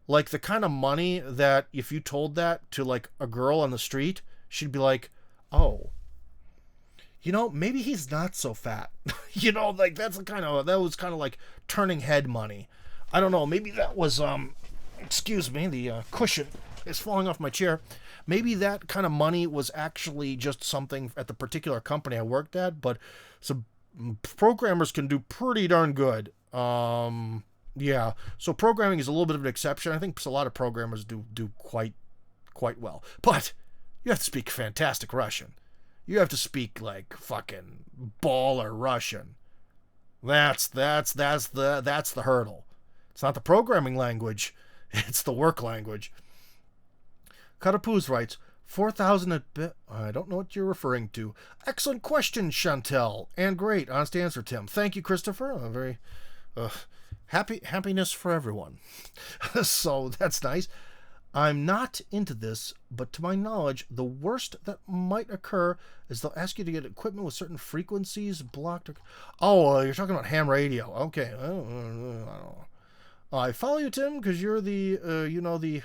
Like the kind of money that if you told that to like a girl on the street, she'd be like, oh, maybe he's not so fat. Like that was kind of like turning head money. I don't know. Maybe that was excuse me, the cushion is falling off my chair. Maybe that kind of money was actually just something at the particular company I worked at, but some programmers can do pretty darn good. Yeah. So programming is a little bit of an exception. I think a lot of programmers do quite well. But you have to speak fantastic Russian. You have to speak like fucking baller Russian. That's the hurdle. It's not the programming language, it's the work language. Karapuz writes 4,000 at bit. I don't know what you're referring to. Excellent question, Chantel. And great, honest answer, Tim. Thank you, Christopher. A very uh, happiness for everyone. So that's nice. I'm not into this, but to my knowledge, the worst that might occur is they'll ask you to get equipment with certain frequencies blocked. Oh, you're talking about ham radio. Okay. I don't know. I follow you, Tim, because you're the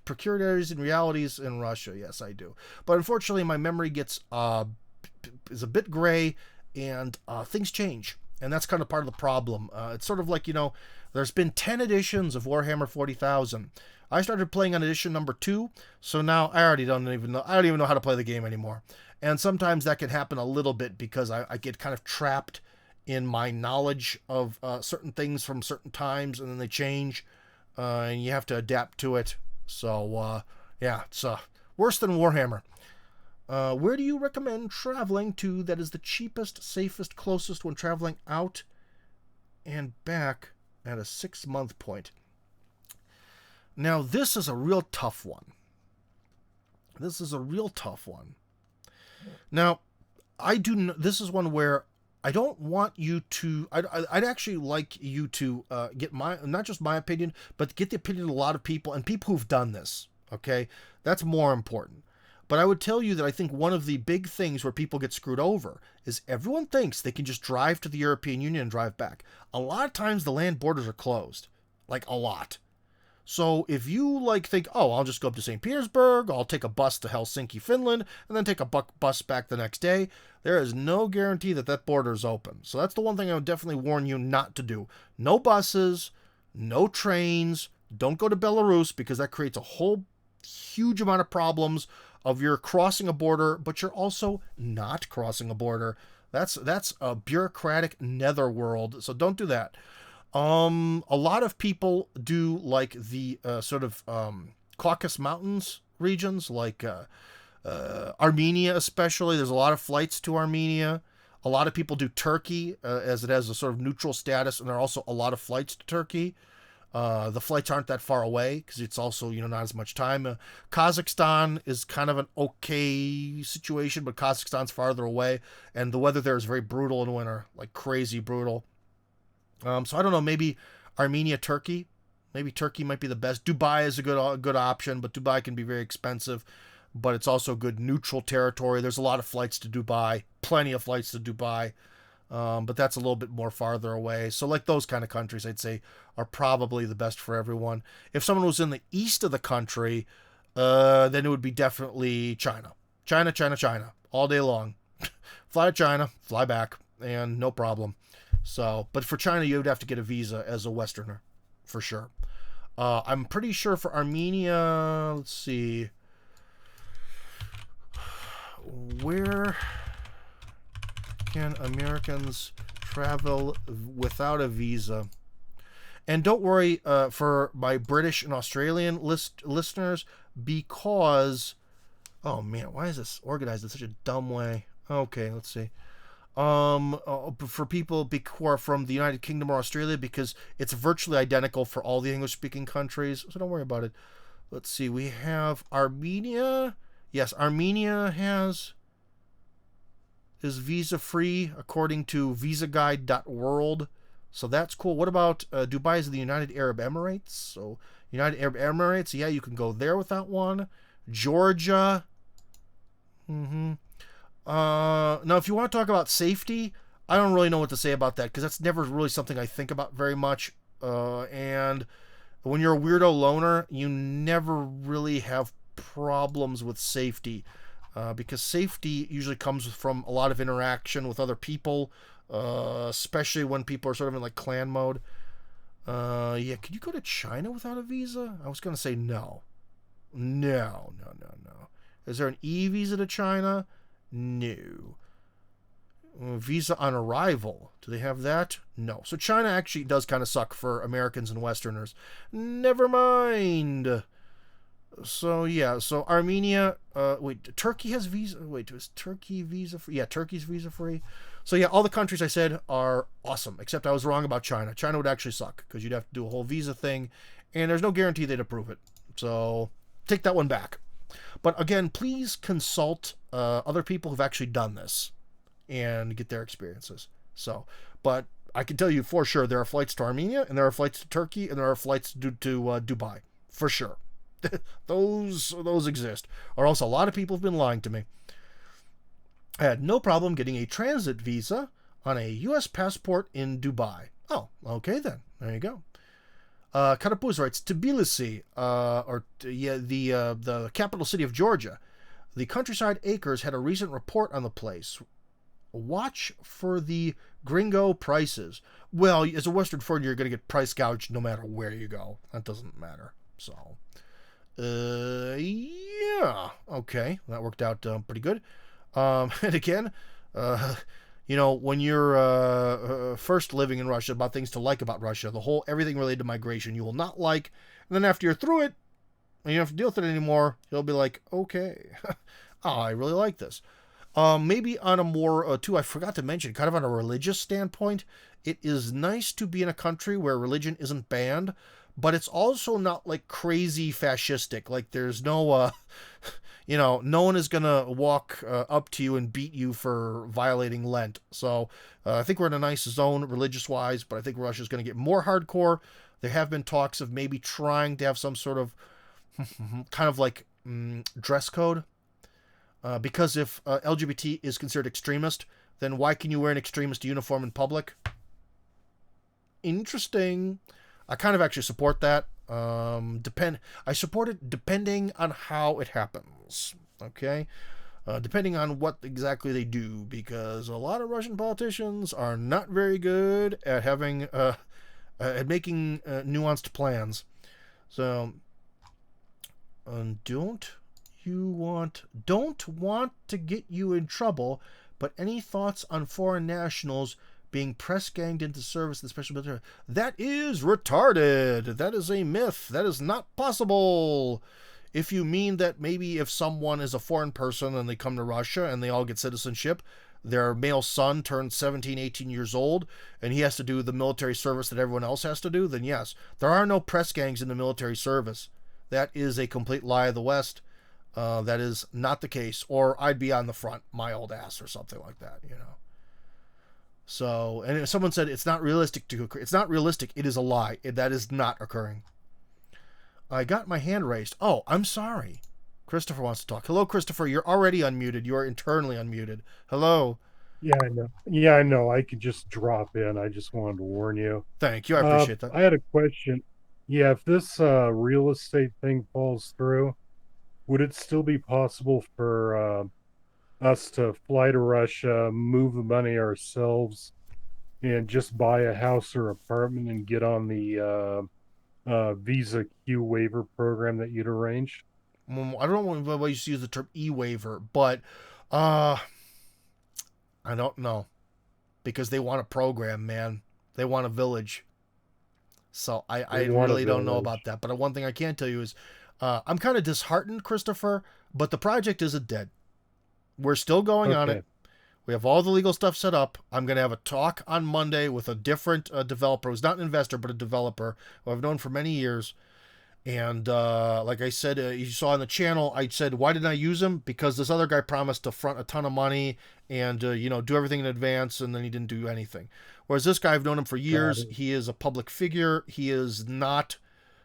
peculiarities and realities in Russia. Yes, I do. But unfortunately, my memory is a bit gray, and things change, and that's kind of part of the problem. It's sort of like there's been 10 editions of Warhammer 40,000. I started playing on edition number 2, so now I don't even know how to play the game anymore. And sometimes that can happen a little bit because I get kind of trapped in my knowledge of certain things from certain times, and then they change, and you have to adapt to it. So, yeah, it's worse than Warhammer. Where do you recommend traveling to that is the cheapest, safest, closest when traveling out and back at a 6-month point? Now, this is a real tough one. Now, this is one where I don't want you to. I'd actually like you to get not just my opinion, but get the opinion of a lot of people and people who've done this. Okay, that's more important. But I would tell you that I think one of the big things where people get screwed over is everyone thinks they can just drive to the European Union and drive back. A lot of times the land borders are closed, like a lot. So if you think, oh, I'll just go up to St. Petersburg, I'll take a bus to Helsinki, Finland, and then take a bus back the next day, there is no guarantee that border is open. So that's the one thing I would definitely warn you not to do. No buses, no trains, don't go to Belarus because that creates a whole huge amount of problems of you're crossing a border, but you're also not crossing a border. That's a bureaucratic netherworld, so don't do that. A lot of people do like the sort of Caucasus Mountains regions, like Armenia especially. There's a lot of flights to Armenia. A lot of people do Turkey as it has a sort of neutral status, and there are also a lot of flights to Turkey. The flights aren't that far away because it's also, not as much time. Kazakhstan is kind of an okay situation, but Kazakhstan's farther away, and the weather there is very brutal in winter, like crazy brutal. So I don't know, maybe Armenia, Turkey. Maybe Turkey might be the best. Dubai is a good option, but Dubai can be very expensive. But it's also good neutral territory. There's a lot of flights to Dubai, plenty of flights to Dubai. But that's a little bit more farther away. So like those kind of countries, I'd say, are probably the best for everyone. If someone was in the east of the country, then it would be definitely China. China, all day long. Fly to China, fly back, and no problem. So, but for China, you would have to get a visa as a Westerner, for sure. I'm pretty sure for Armenia, let's see, where can Americans travel without a visa? And don't worry for my British and Australian listeners, because, oh man, why is this organized in such a dumb way? Okay, let's see. For people who are from the United Kingdom or Australia, because it's virtually identical for all the English-speaking countries, so don't worry about it. Let's see, we have Armenia. Yes, Armenia is visa-free according to visaguide.world. So that's cool. What about Dubai is the United Arab Emirates? So United Arab Emirates, yeah, you can go there with that one. Georgia. Now, if you want to talk about safety, I don't really know what to say about that because that's never really something I think about very much. And when you're a weirdo loner, you never really have problems with safety. Because safety usually comes from a lot of interaction with other people, especially when people are sort of in like clan mode. Yeah, could you go to China without a visa? I was going to say no. No. Is there an e-visa to China? No. Visa on arrival. Do they have that? No. So China actually does kind of suck for Americans and Westerners. Never mind. So yeah, so Armenia, wait, Turkey has visa, wait, is Turkey visa free? Yeah, Turkey's visa free. So yeah, all the countries I said are awesome, except I was wrong about China. China would actually suck, because you'd have to do a whole visa thing, and there's no guarantee they'd approve it. So, take that one back. But again, please consult other people who've actually done this, and get their experiences. So, but I can tell you for sure, there are flights to Armenia, and there are flights to Turkey, and there are flights to Dubai, for sure. those exist, or else a lot of people have been lying to me. I had no problem getting a transit visa on a U.S. passport in Dubai. Oh, okay then. There you go. Karapuz writes, Tbilisi, the capital city of Georgia. The Countryside Acres had a recent report on the place. Watch for the gringo prices. Well, as a Western foreigner, you're going to get price gouged no matter where you go. That doesn't matter. So... yeah, okay, that worked out pretty good. And again, when you're first living in Russia, about things to like about Russia, everything related to migration you will not like, and then after you're through it, and you don't have to deal with it anymore, you'll be like, okay, I really like this. Maybe on a more, too, I forgot to mention, kind of on a religious standpoint, it is nice to be in a country where religion isn't banned, but it's also not like crazy fascistic. Like there's no, no one is going to walk up to you and beat you for violating Lent. So I think we're in a nice zone religious-wise, but I think Russia's going to get more hardcore. There have been talks of maybe trying to have some sort of kind of like dress code. Because if LGBT is considered extremist, then why can you wear an extremist uniform in public? Interesting. I kind of actually support that. I support it depending on how it happens. Okay? Depending on what exactly they do, because a lot of Russian politicians are not very good at having at making nuanced plans. So don't want to get you in trouble, but any thoughts on foreign nationals being press ganged into service in the special military? That is retarded. That is a myth. That is not possible. If you mean that maybe if someone is a foreign person and they come to Russia and they all get citizenship, their male son turns 17, 18 years old, and he has to do the military service that everyone else has to do, then yes, there are no press gangs in the military service. That is a complete lie of the West. That is not the case, or I'd be on the front, my old ass, or something like that, you know. So, and if someone said it's not realistic to occur, it's not realistic. It is a lie. That is not occurring. I got my hand raised. Oh, I'm sorry. Christopher wants to talk. Hello, Christopher. You're already unmuted. You are internally unmuted. Hello. Yeah, I know. Yeah, I know. I could just drop in. I just wanted to warn you. Thank you. I appreciate that. I had a question. Yeah, if this real estate thing falls through, would it still be possible for us to fly to Russia, move the money ourselves, and just buy a house or apartment and get on the visa Q waiver program that you'd arranged? I don't know why you use the term e-waiver, but uh, I don't know because they want a program, man. They want a village. So I They want a really don't know about village. that. But one thing I can tell you is I'm kind of disheartened, Christopher, but the project isn't dead. We're still going on it. Okay. We have all the legal stuff set up. I'm going to have a talk on Monday with a different developer who's not an investor, but a developer who I've known for many years. And like I said, you saw on the channel, I said, why didn't I use him? Because this other guy promised to front a ton of money and, do everything in advance, and then he didn't do anything. Whereas this guy, I've known him for Got years. it. He is a public figure. He is not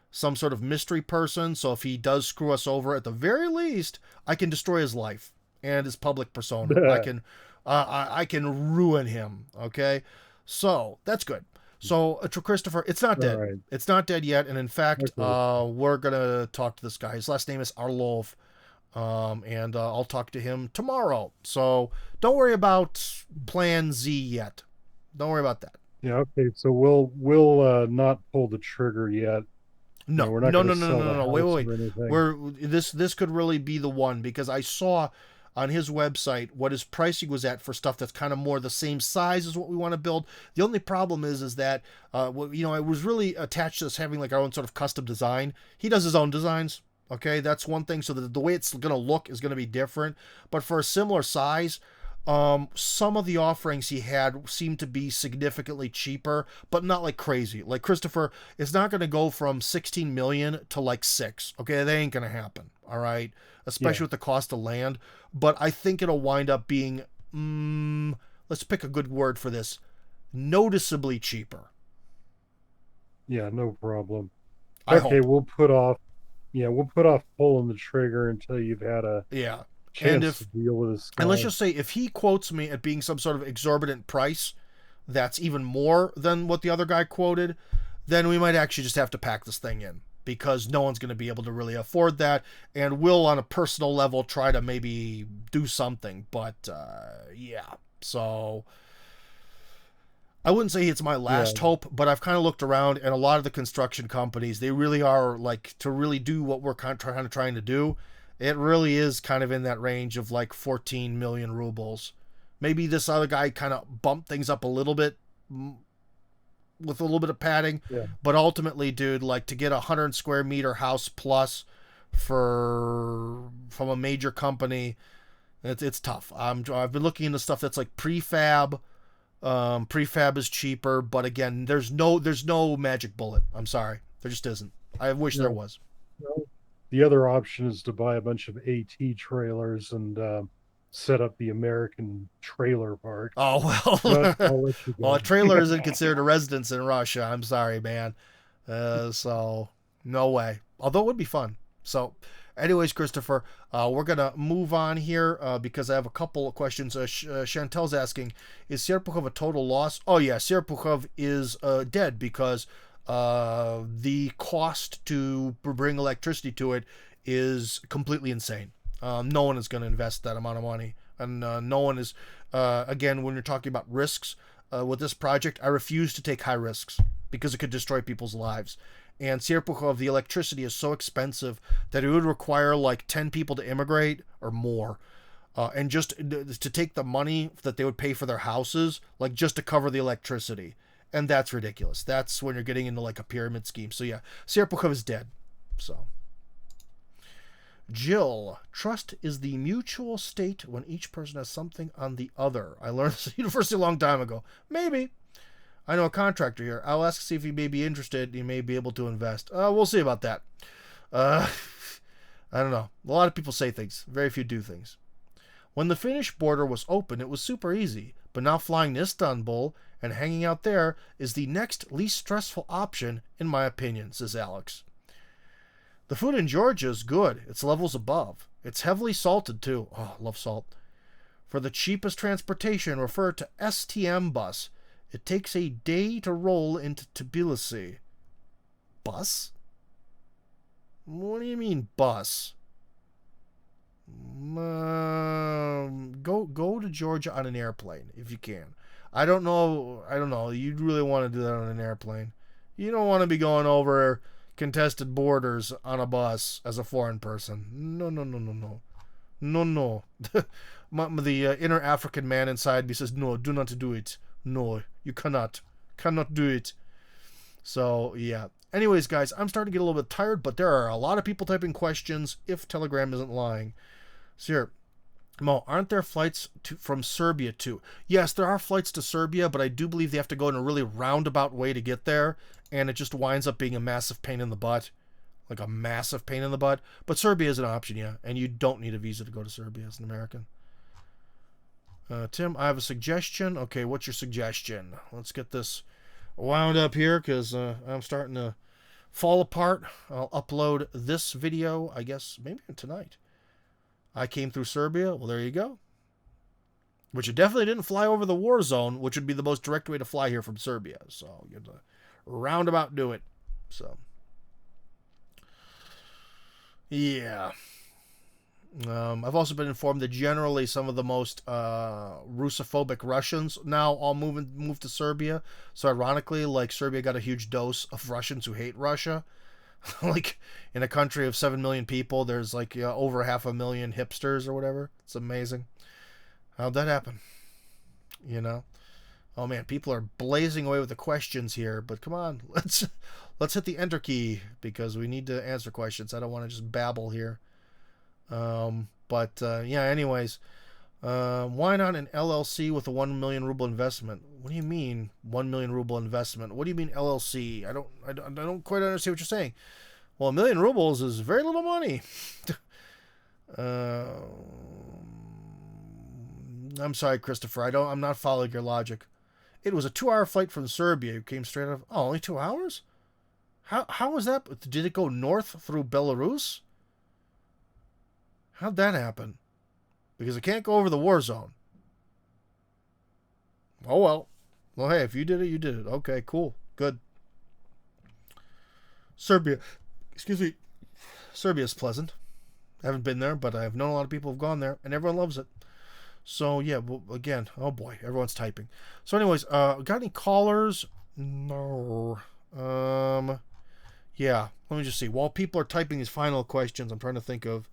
some sort of mystery person. So if he does screw us over, at the very least, I can destroy his life and his public persona. I can ruin him. Okay, so that's good. So to Christopher, it's not All dead. right. It's not dead yet, and in fact, Okay. we're gonna talk to this guy. His last name is Arlov, and I'll talk to him tomorrow. So don't worry about Plan Z yet. Don't worry about that. Yeah, okay. So we'll not pull the trigger yet. You know, No, we're not no, going no, to no, no, sell no, the no. Wait, wait, house wait. or anything. We're this could really be the one because I saw on his website what his pricing was at for stuff that's kind of more the same size as what we want to build. The only problem is that I was really attached to us having like our own sort of custom design. He does his own designs. Okay, that's one thing. So the way it's going to look is going to be different. But for a similar size, some of the offerings he had seemed to be significantly cheaper, but not like crazy. Like Christopher, it's not going to go from 16 million to like 6. Okay, that ain't going to happen. All right, especially Yeah. with the cost of land. But I think it'll wind up being, let's pick a good word for this, noticeably cheaper. Yeah, no problem. I Okay, hope. we'll put off pulling the trigger until you've had a Yeah. And chance to if deal with this and let's guy. just say if he quotes me at being some sort of exorbitant price, that's even more than what the other guy quoted, then we might actually just have to pack this thing in because no one's going to be able to really afford that. And we'll, on a personal level, try to maybe do something. But yeah, so I wouldn't say it's my Yeah, last hope, but I've kind of looked around, and a lot of the construction companies, they really are like to really do what we're kind of trying to do. It really is kind of in that range of like 14 million rubles. Maybe this other guy kind of bumped things up a little bit with a little bit of padding, yeah, but ultimately, dude, like to get a 100 square meter house for from a major company, it's tough. I've been looking into stuff that's like prefab. Prefab is cheaper, but again, there's no magic bullet. I'm sorry, there just isn't. I wish there yeah. was. Well, the other option is to buy a bunch of AT trailers and set up the American trailer park. Oh But well, I'll let you well, a go. trailer isn't considered a residence in Russia. I'm sorry, man. So no way. Although it would be fun. So, anyways, Christopher, we're gonna move on here because I have a couple of questions. Chantel's asking, is Serpukhov a total loss? Oh yeah, Serpukhov is dead because the cost to bring electricity to it is completely insane. No one is going to invest that amount of money, and no one is. Again, when you're talking about risks with this project, I refuse to take high risks because it could destroy people's lives. And Serpukhov, the electricity is so expensive that it would require like 10 people to immigrate or more. And just to take the money that they would pay for their houses, like just to cover the electricity. And that's ridiculous. That's when you're getting into like a pyramid scheme. So yeah, Serpukhov is dead. So Jill, trust is the mutual state when each person has something on the other. I learned this at university a long time ago. Maybe. I know a contractor here. I'll ask to see if he may be interested. He may be able to invest. We'll see about that. I don't know. A lot of people say things. Very few do things. When the Finnish border was open, it was super easy. But now flying to Istanbul and hanging out there is the next least stressful option, in my opinion, says Alex. The food in Georgia is good. It's levels above. It's heavily salted, too. Oh, I love salt. For the cheapest transportation, refer to STM bus. It takes a day to roll into Tbilisi. Bus? What do you mean, bus? Go to Georgia on an airplane, if you can. I don't know. You'd really want to do that on an airplane. You don't want to be going over contested borders on a bus as a foreign person. No. No. The inner African man inside me says, no, do not do it. No, you cannot do it. So, yeah. Anyways, guys, I'm starting to get a little bit tired, but there are a lot of people typing questions if Telegram isn't lying. So here, Mo, aren't there flights from Serbia too? Yes, there are flights to Serbia, but I do believe they have to go in a really roundabout way to get there, and it just winds up being a massive pain in the butt. Like a massive pain in the butt. But Serbia is an option, yeah, and you don't need a visa to go to Serbia as an American. Tim, I have a suggestion. Okay, what's your suggestion? Let's get this wound up here, because I'm starting to fall apart. I'll upload this video, I guess, maybe tonight. I came through Serbia. Well, there you go. Which you definitely didn't fly over the war zone, which would be the most direct way to fly here from Serbia. So you have to roundabout do it. So, yeah. I've also been informed that generally some of the most Russophobic Russians now all move to Serbia. So ironically, like, Serbia got a huge dose of Russians who hate Russia. Like, in a country of 7 million people, there's like over 500,000 hipsters or whatever. It's amazing. How'd that happen? You know? Oh man, people are blazing away with the questions here, but come on, let's hit the enter key, because we need to answer questions. I don't want to just babble here. Yeah, anyways, why not an LLC with a 1 million ruble investment? What do you mean 1 million ruble investment? What do you mean LLC? I don't quite understand what you're saying. Well, 1 million rubles is very little money. I'm sorry, Christopher. I'm not following your logic. It was a 2-hour flight from Serbia. You came straight out. Oh, only 2 hours? How was that? Did it go north through Belarus? How'd that happen? Because it can't go over the war zone. Oh, well. Well, hey, if you did it, you did it. Okay, cool. Good. Serbia. Excuse me. Serbia's pleasant. I haven't been there, but I've known a lot of people who've gone there, and everyone loves it. So, yeah, well, again, oh boy, everyone's typing. So, anyways, got any callers? No. Yeah, let me just see. While people are typing these final questions, I'm trying to think of,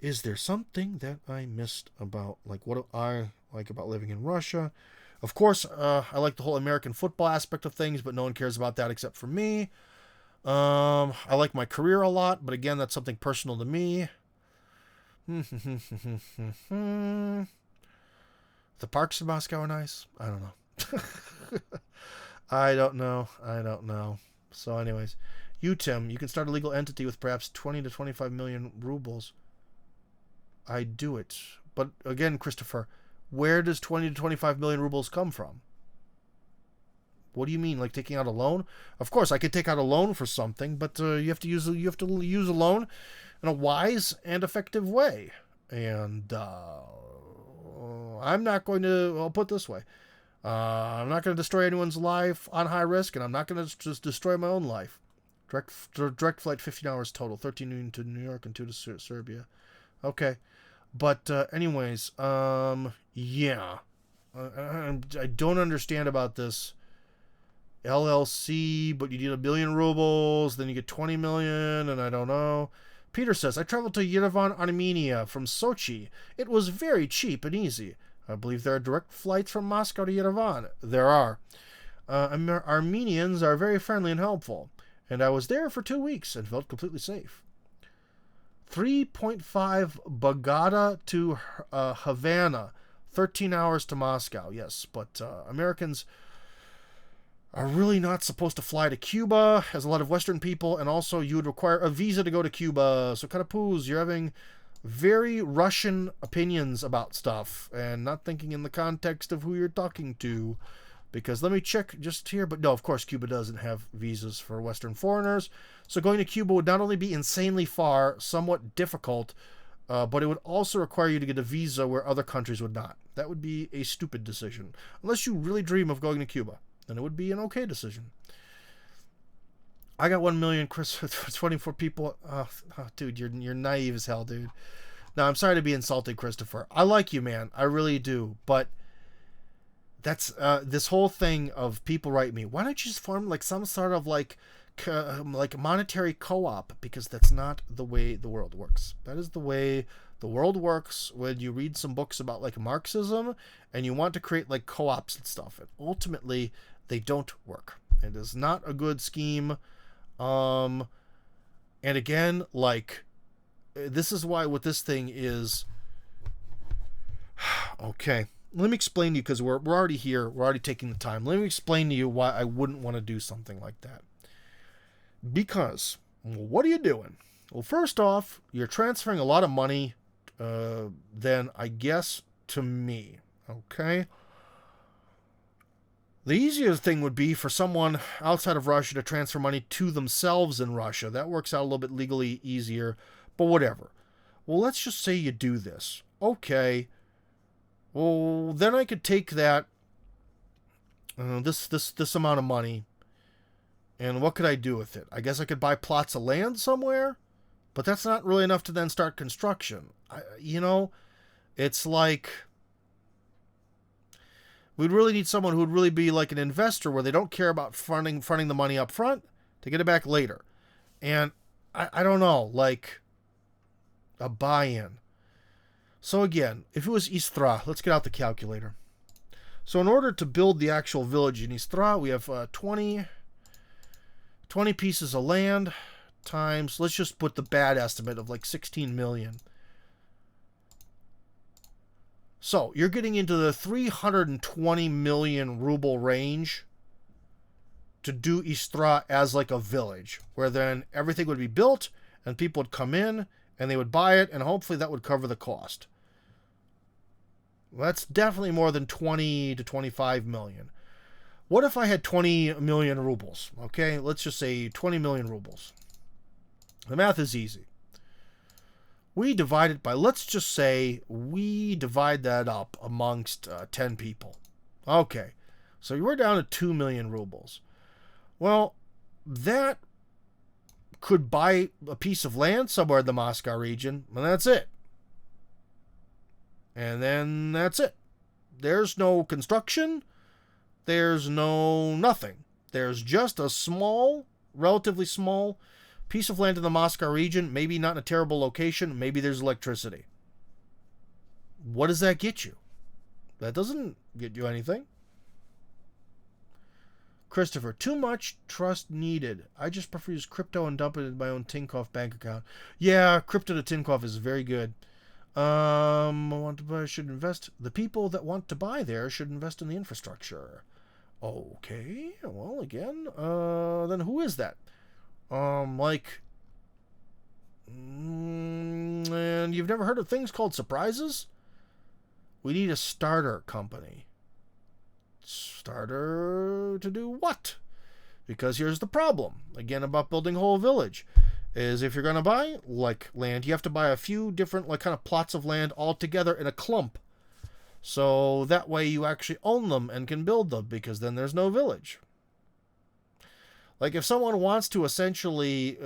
is there something that I missed about, like, what do I like about living in Russia? Of course, I like the whole American football aspect of things, but no one cares about that except for me. I like my career a lot, but again, that's something personal to me. The parks in Moscow are nice. I don't know. I don't know. So anyways, you, Tim, you can start a legal entity with perhaps 20 to 25 million rubles. I do it. But again, Christopher, where does 20 to 25 million rubles come from? What do you mean, like taking out a loan? Of course, I could take out a loan for something, but you have to use a loan in a wise and effective way. And I'm not going to. I'll put it this way: I'm not going to destroy anyone's life on high risk, and I'm not going to just destroy my own life. Direct flight, 15 hours total, 13 to New York and 2 to Serbia. Okay, but anyways, yeah, I don't understand about this LLC, but you need 1 billion rubles, then you get 20 million, and I don't know. Peter says, I traveled to Yerevan, Armenia from Sochi. It was very cheap and easy. I believe there are direct flights from Moscow to Yerevan. There are. Armenians are very friendly and helpful, and I was there for 2 weeks and felt completely safe. 3.5 Bogota to Havana, 13 hours to Moscow. Yes, but Americans are really not supposed to fly to Cuba, as a lot of Western people, and also you would require a visa to go to Cuba. So Katapoos, you're having very Russian opinions about stuff and not thinking in the context of who you're talking to. Because let me check just here, but no, of course, Cuba doesn't have visas for Western foreigners. So going to Cuba would not only be insanely far, somewhat difficult, but it would also require you to get a visa where other countries would not. That would be a stupid decision. Unless you really dream of going to Cuba, then it would be an okay decision. I got 1 million, Chris, for 24 people. Oh, dude, you're naive as hell, dude. Now, I'm sorry to be insulted, Christopher. I like you, man. I really do. But that's this whole thing of people write me, why don't you just form like some sort of like monetary co-op? Because that's not the way the world works. That is the way the world works when you read some books about like Marxism and you want to create like co-ops and stuff. And ultimately, they don't work. It is not a good scheme. And again, like, this is why what this thing is. Okay. Let me explain to you, because we're already here. We're already taking the time. Let me explain to you why I wouldn't want to do something like that. Because, what are you doing? Well, first off, you're transferring a lot of money, then I guess to me. Okay? The easiest thing would be for someone outside of Russia to transfer money to themselves in Russia. That works out a little bit legally easier, but whatever. Well, let's just say you do this. Okay. Well, then I could take that, this amount of money, and what could I do with it? I guess I could buy plots of land somewhere, but that's not really enough to then start construction. It's like, we'd really need someone who would really be like an investor, where they don't care about fronting the money up front to get it back later. And I don't know, like a buy-in. So again, if it was Istra, let's get out the calculator. So in order to build the actual village in Istra, we have 20 pieces of land times, let's just put the bad estimate of like 16 million. So you're getting into the 320 million ruble range to do Istra as like a village, where then everything would be built and people would come in and they would buy it, and hopefully that would cover the cost. Well, that's definitely more than 20 to 25 million. What if I had 20 million rubles? Okay, let's just say 20 million rubles. The math is easy. We divide it by, let's just say we divide that up amongst 10 people. Okay, so we're down to 2 million rubles. Well, that could buy a piece of land somewhere in the Moscow region, and that's it. And then that's it. There's no construction. There's no nothing. There's just a small, relatively small piece of land in the Moscow region, maybe not in a terrible location, maybe there's electricity. What does that get you? That doesn't get you anything. Christopher, too much trust needed. I just prefer to use crypto and dump it in my own Tinkoff bank account. Yeah, crypto to Tinkoff is very good. Want to buy, should invest. The people that want to buy there should invest in the infrastructure. Okay, well, again, then who is that? And you've never heard of things called surprises? We need a starter company. Starter to do what? Because here's the problem, again, about building a whole village, is if you're going to buy, like, land, you have to buy a few different, like, kind of plots of land all together in a clump. So that way you actually own them and can build them, because then there's no village. Like, if someone wants to essentially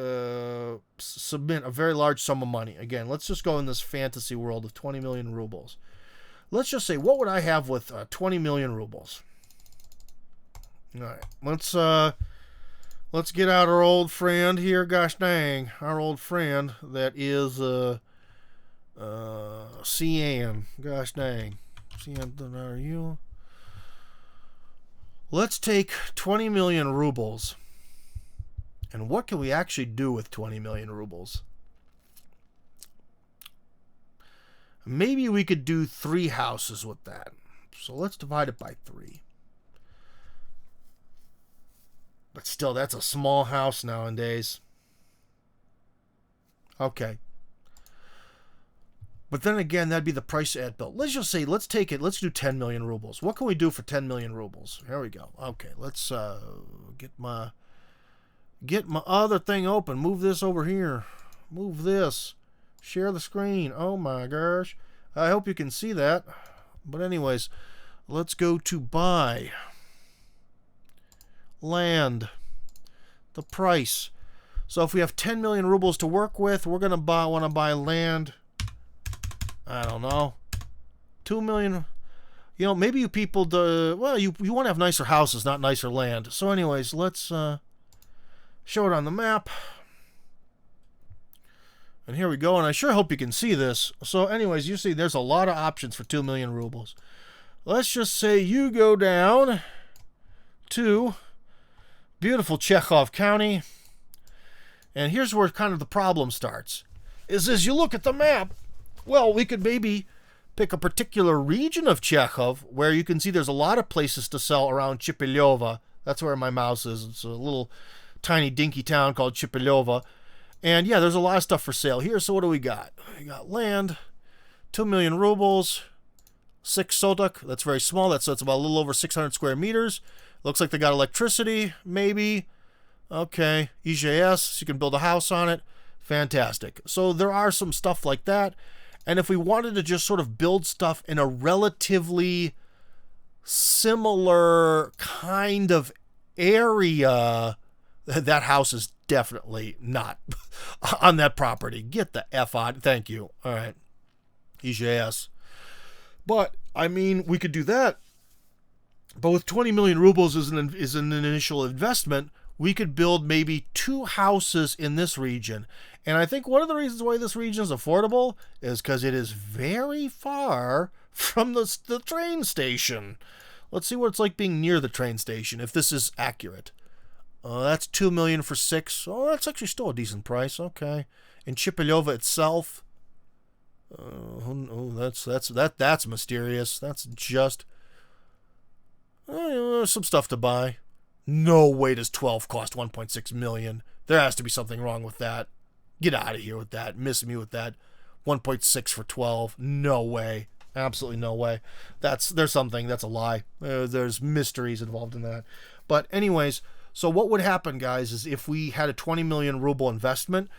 submit a very large sum of money, again, let's just go in this fantasy world of 20 million rubles. Let's just say, what would I have with 20 million rubles? All right, let's get out our old friend here. Gosh dang, our old friend that is CN. Gosh dang, CN, are you? Let's take 20 million rubles. And what can we actually do with 20 million rubles? Maybe we could do 3 houses with that. So let's divide it by 3. But still, that's a small house nowadays. Okay. But then again, that'd be the price ad bill. Let's just say, let's take it, let's do 10 million rubles. What can we do for 10 million rubles? Here we go. Okay, let's get my other thing open. Move this over here. Move this. Share the screen. Oh my gosh. I hope you can see that. But anyways, let's go to buy. Land. The price. So if we have 10 million rubles to work with, we're going to want to buy land. I don't know. 2 million. You know, maybe you people do, well, you want to have nicer houses, not nicer land. So anyways, let's show it on the map. And here we go, and I sure hope you can see this. So anyways, you see there's a lot of options for 2 million rubles. Let's just say you go down to beautiful Chekhov County. And here's where kind of the problem starts. Is as you look at the map, well, we could maybe pick a particular region of Chekhov where you can see there's a lot of places to sell around Chipilova. That's where my mouse is. It's a little tiny dinky town called Chipilova. And yeah, there's a lot of stuff for sale here. So what do we got? We got land, 2 million rubles, 6 sotuk. That's very small. That's about a little over 600 square meters. Looks like they got electricity, maybe. Okay, EJS, so you can build a house on it. Fantastic. So there are some stuff like that. And if we wanted to just sort of build stuff in a relatively similar kind of area, that house is definitely not on that property. Get the F out. Thank you. All right. EJS. But, I mean, we could do that. But with 20 million rubles as an initial investment, we could build maybe 2 houses in this region. And I think one of the reasons why this region is affordable is because it is very far from the train station. Let's see what it's like being near the train station, if this is accurate. That's 2 million for 6. Oh, that's actually still a decent price. Okay. In Chipilova itself, that's mysterious. That's just some stuff to buy. No way does 12 cost 1.6 million. There has to be something wrong with that. Get out of here with that. Miss me with that. 1.6 for 12. No way. Absolutely no way. There's something. That's a lie. There's mysteries involved in that. But anyways, so what would happen, guys, is if we had a 20 million ruble investment,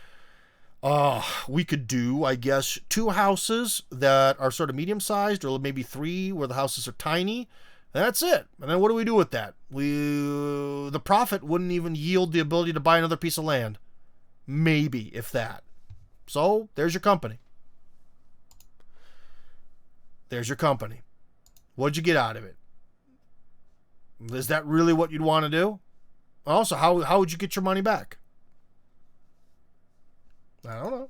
we could do, I guess, 2 houses that are sort of medium-sized, or maybe 3 where the houses are tiny. That's it. And then what do we do with that? The profit wouldn't even yield the ability to buy another piece of land. Maybe, if that. So, there's your company. There's your company. What'd you get out of it? Is that really what you'd want to do? Also, how would you get your money back? I don't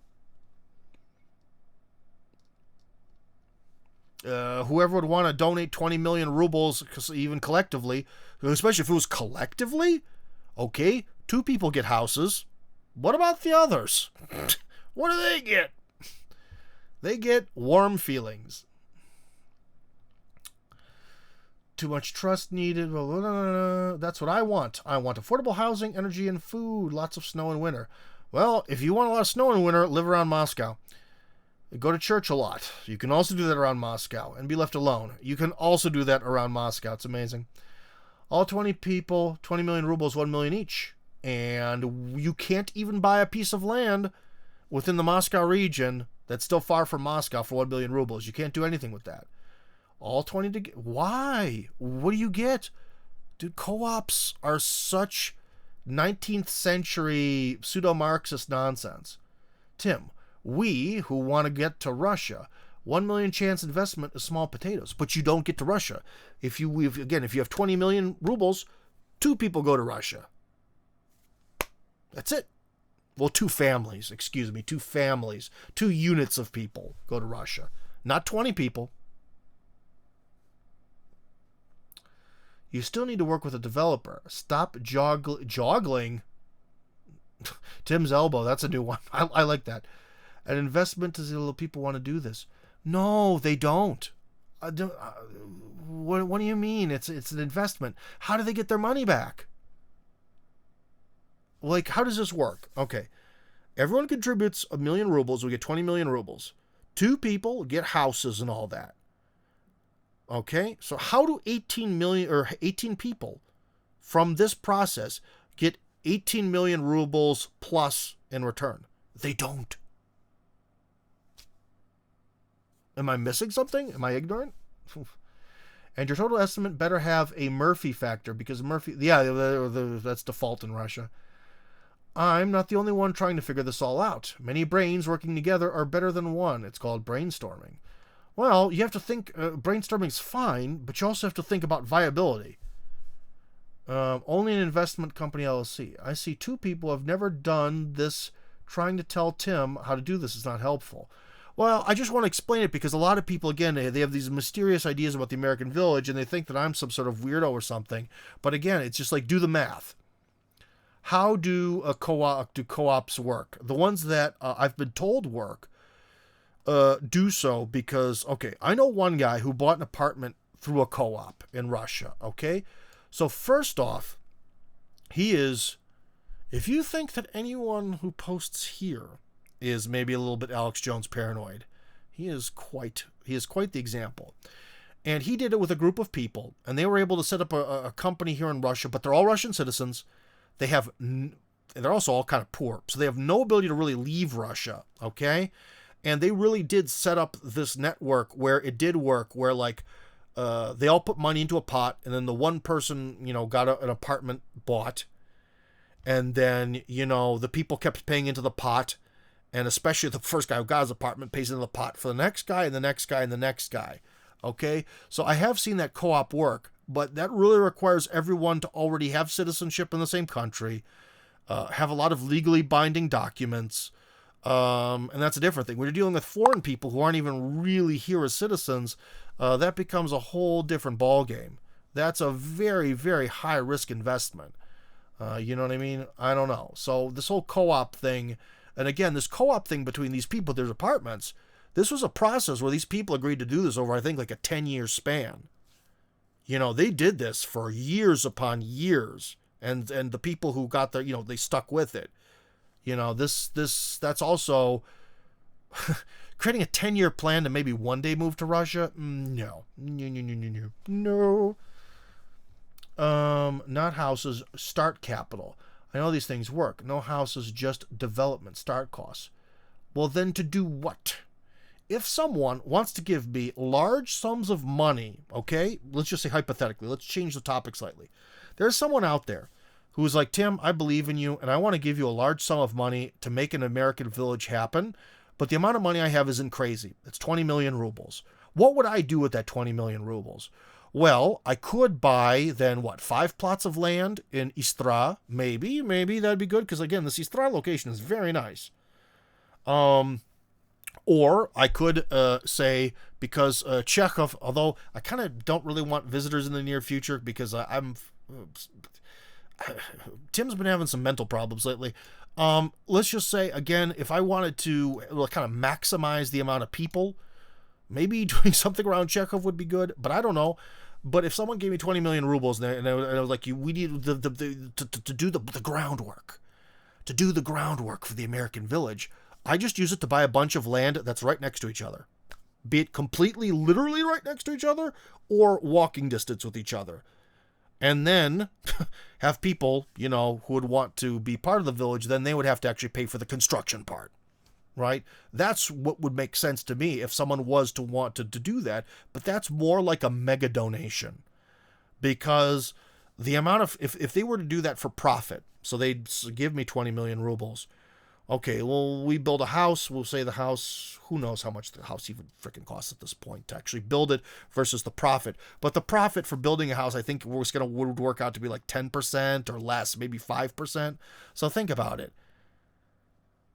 know. Whoever would want to donate 20 million rubles, even collectively, especially if it was collectively, okay, 2 people get houses. What about the others? What do they get? They get warm feelings. Too much trust needed. That's what I want. I want affordable housing, energy, and food. Lots of snow in winter. Well, if you want a lot of snow in winter, live around Moscow. Go to church a lot. You can also do that around Moscow and be left alone. You can also do that around Moscow. It's amazing. All 20 people, 20 million rubles, 1 million each. And you can't even buy a piece of land within the Moscow region that's still far from Moscow for 1 billion rubles. You can't do anything with that. All 20 to get. Why? What do you get? Dude, co-ops are such 19th century pseudo-Marxist nonsense. Tim, we who want to get to Russia, 1 million chance investment is small potatoes, but you don't get to Russia. If you have 20 million rubles, 2 people go to Russia. That's it. Well, 2 families, 2 families, 2 units of people go to Russia. Not 20 people. You still need to work with a developer. Stop joggling. Tim's elbow, that's a new one. I like that. An investment is little people want to do this. No, they don't. What do you mean? It's an investment. How do they get their money back? Like, how does this work? Okay, everyone contributes 1,000,000 rubles. We get 20 million rubles. 2 people get houses and all that. Okay, so how do 18 million or 18 people from this process get 18 million rubles plus in return? They don't. Am I missing something? Am I ignorant? And your total estimate better have a Murphy factor, because Murphy, yeah, that's default in Russia. I'm not the only one trying to figure this all out. Many brains working together are better than one. It's called brainstorming. Well, you have to think, brainstorming's fine, but you also have to think about viability. Only an investment company LLC. I see 2 people have never done this. Trying to tell Tim how to do this is not helpful. Well, I just want to explain it because a lot of people, again, they have these mysterious ideas about the American village and they think that I'm some sort of weirdo or something. But again, it's just like, do the math. How do co-ops work? The ones that I've been told work do so because, okay, I know one guy who bought an apartment through a co-op in Russia, okay? So first off, if you think that anyone who posts here is maybe a little bit Alex Jones paranoid, he is quite the example. And he did it with a group of people, and they were able to set up a company here in Russia, but they're all Russian citizens. They're also all kind of poor, so they have no ability to really leave Russia, okay? And they really did set up this network where it did work, where like they all put money into a pot, and then the one person, got an apartment bought, and then, the people kept paying into the pot, and especially the first guy who got his apartment pays into the pot for the next guy and the next guy and the next guy, okay? So I have seen that co-op work, but that really requires everyone to already have citizenship in the same country, have a lot of legally binding documents, and that's a different thing. When you're dealing with foreign people who aren't even really here as citizens, that becomes a whole different ballgame. That's a very, very high-risk investment. You know what I mean? I don't know. So this whole co-op thing, and again, this co-op thing between these people, there's apartments, this was a process where these people agreed to do this over, I think, like a 10-year span. They did this for years upon years, and the people who got there, they stuck with it. That's also creating a 10-year plan to maybe one day move to Russia. No. Not houses, start capital. I know these things work. No houses, just development, start costs. Well, then to do what? If someone wants to give me large sums of money, okay, let's just say hypothetically, let's change the topic slightly. There's someone out there who's like, Tim, I believe in you, and I want to give you a large sum of money to make an American village happen, but the amount of money I have isn't crazy. It's 20 million rubles. What would I do with that 20 million rubles? Well, I could buy then 5 plots of land in Istra, maybe that'd be good, because again, this Istra location is very nice. Or I could say, because Chekhov, although I kind of don't really want visitors in the near future because Tim's been having some mental problems lately. Let's just say, again, if I wanted to kind of maximize the amount of people, maybe doing something around Chekhov would be good, but I don't know. But if someone gave me 20 million rubles and I was like, we need to do the groundwork, for the American village, I just use it to buy a bunch of land that's right next to each other, be it completely, literally right next to each other or walking distance with each other. And then have people, who would want to be part of the village, then they would have to actually pay for the construction part. Right? That's what would make sense to me if someone was to want to do that. But that's more like a mega donation, because the amount of, if they were to do that for profit, so they'd give me 20 million rubles. Okay, well, we build a house. We'll say the house, who knows how much the house even freaking costs at this point to actually build it versus the profit. But the profit for building a house, I think would work out to be like 10% or less, maybe 5%. So think about it.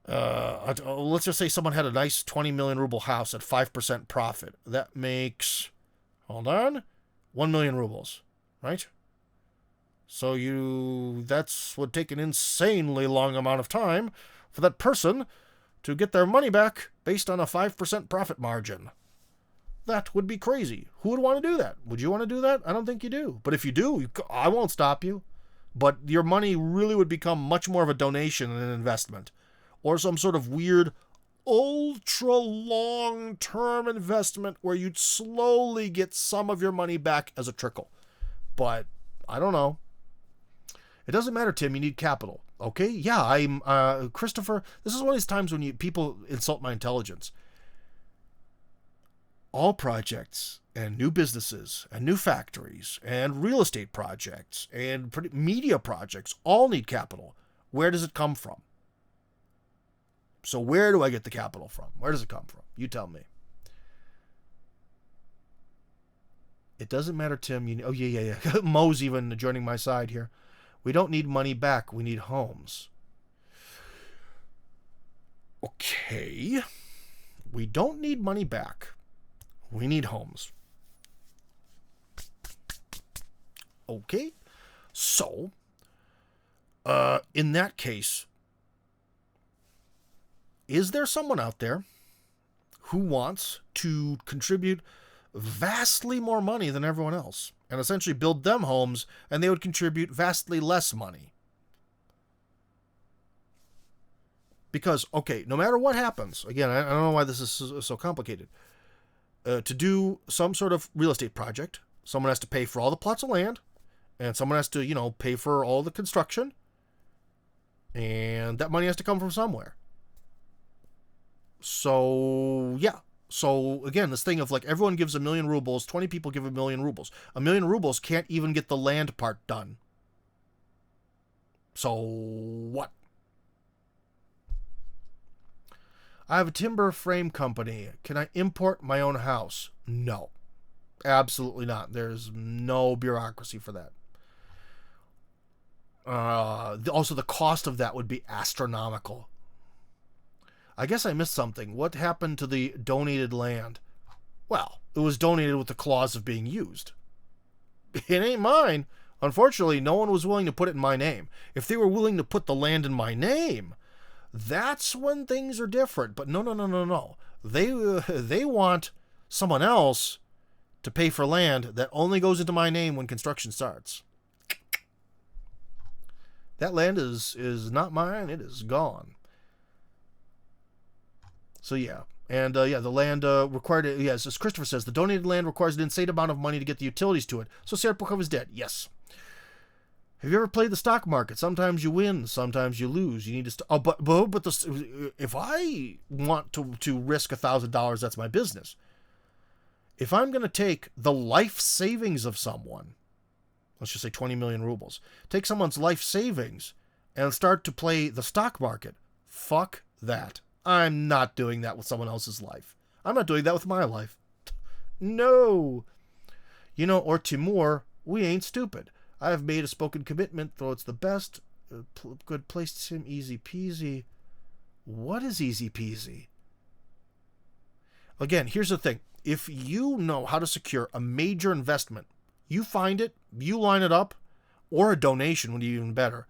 Let's just say someone had a nice 20 million ruble house at 5% profit. That makes, 1 million rubles, right? So that's would take an insanely long amount of time for that person to get their money back based on a 5% profit margin. That would be crazy. Who would want to do that? Would you want to do that? I don't think you do. But if you do, I won't stop you. But your money really would become much more of a donation than an investment, or some sort of weird ultra long-term investment where you'd slowly get some of your money back as a trickle. But I don't know. It doesn't matter, Tim. You need capital. Okay? Yeah, I'm Christopher. This is one of these times when people insult my intelligence. All projects and new businesses and new factories and real estate projects and media projects all need capital. Where does it come from? So where do I get the capital from? Where does it come from? You tell me. It doesn't matter, Tim. Oh, yeah. Mo's even joining my side here. We don't need money back. We need homes. Okay. We don't need money back. We need homes. Okay. So, in that case, is there someone out there who wants to contribute vastly more money than everyone else and essentially build them homes, and they would contribute vastly less money? Because, okay, no matter what happens, again, I don't know why this is so complicated. To do some sort of real estate project, someone has to pay for all the plots of land, and someone has to, pay for all the construction, and that money has to come from somewhere. So, yeah. So, again, this thing of like everyone gives 1,000,000 rubles, 20 people give 1,000,000 rubles. 1,000,000 rubles can't even get the land part done. So, what? I have a timber frame company. Can I import my own house? No. Absolutely not. There's no bureaucracy for that. Also, the cost of that would be astronomical. I guess I missed something. What happened to the donated land? Well, it was donated with the clause of being used. It ain't mine. Unfortunately, no one was willing to put it in my name. If they were willing to put the land in my name, that's when things are different. But no. They want someone else to pay for land that only goes into my name when construction starts. That land is not mine. It is gone. So yeah. And the land required, yes, as Christopher says, the donated land requires an insane amount of money to get the utilities to it. So Serpukov is dead. Yes. Have you ever played the stock market? Sometimes you win, sometimes you lose. You need to. But if I want to risk $1,000, that's my business. If I'm going to take the life savings of someone, let's just say 20 million rubles, take someone's life savings and start to play the stock market, fuck that. I'm not doing that with someone else's life. I'm not doing that with my life. No. Or Timur, we ain't stupid. I have made a spoken commitment, though it's the best. Good place to him, easy peasy. What is easy peasy? Again, here's the thing. If you know how to secure a major investment, you find it, you line it up, or a donation would be even better.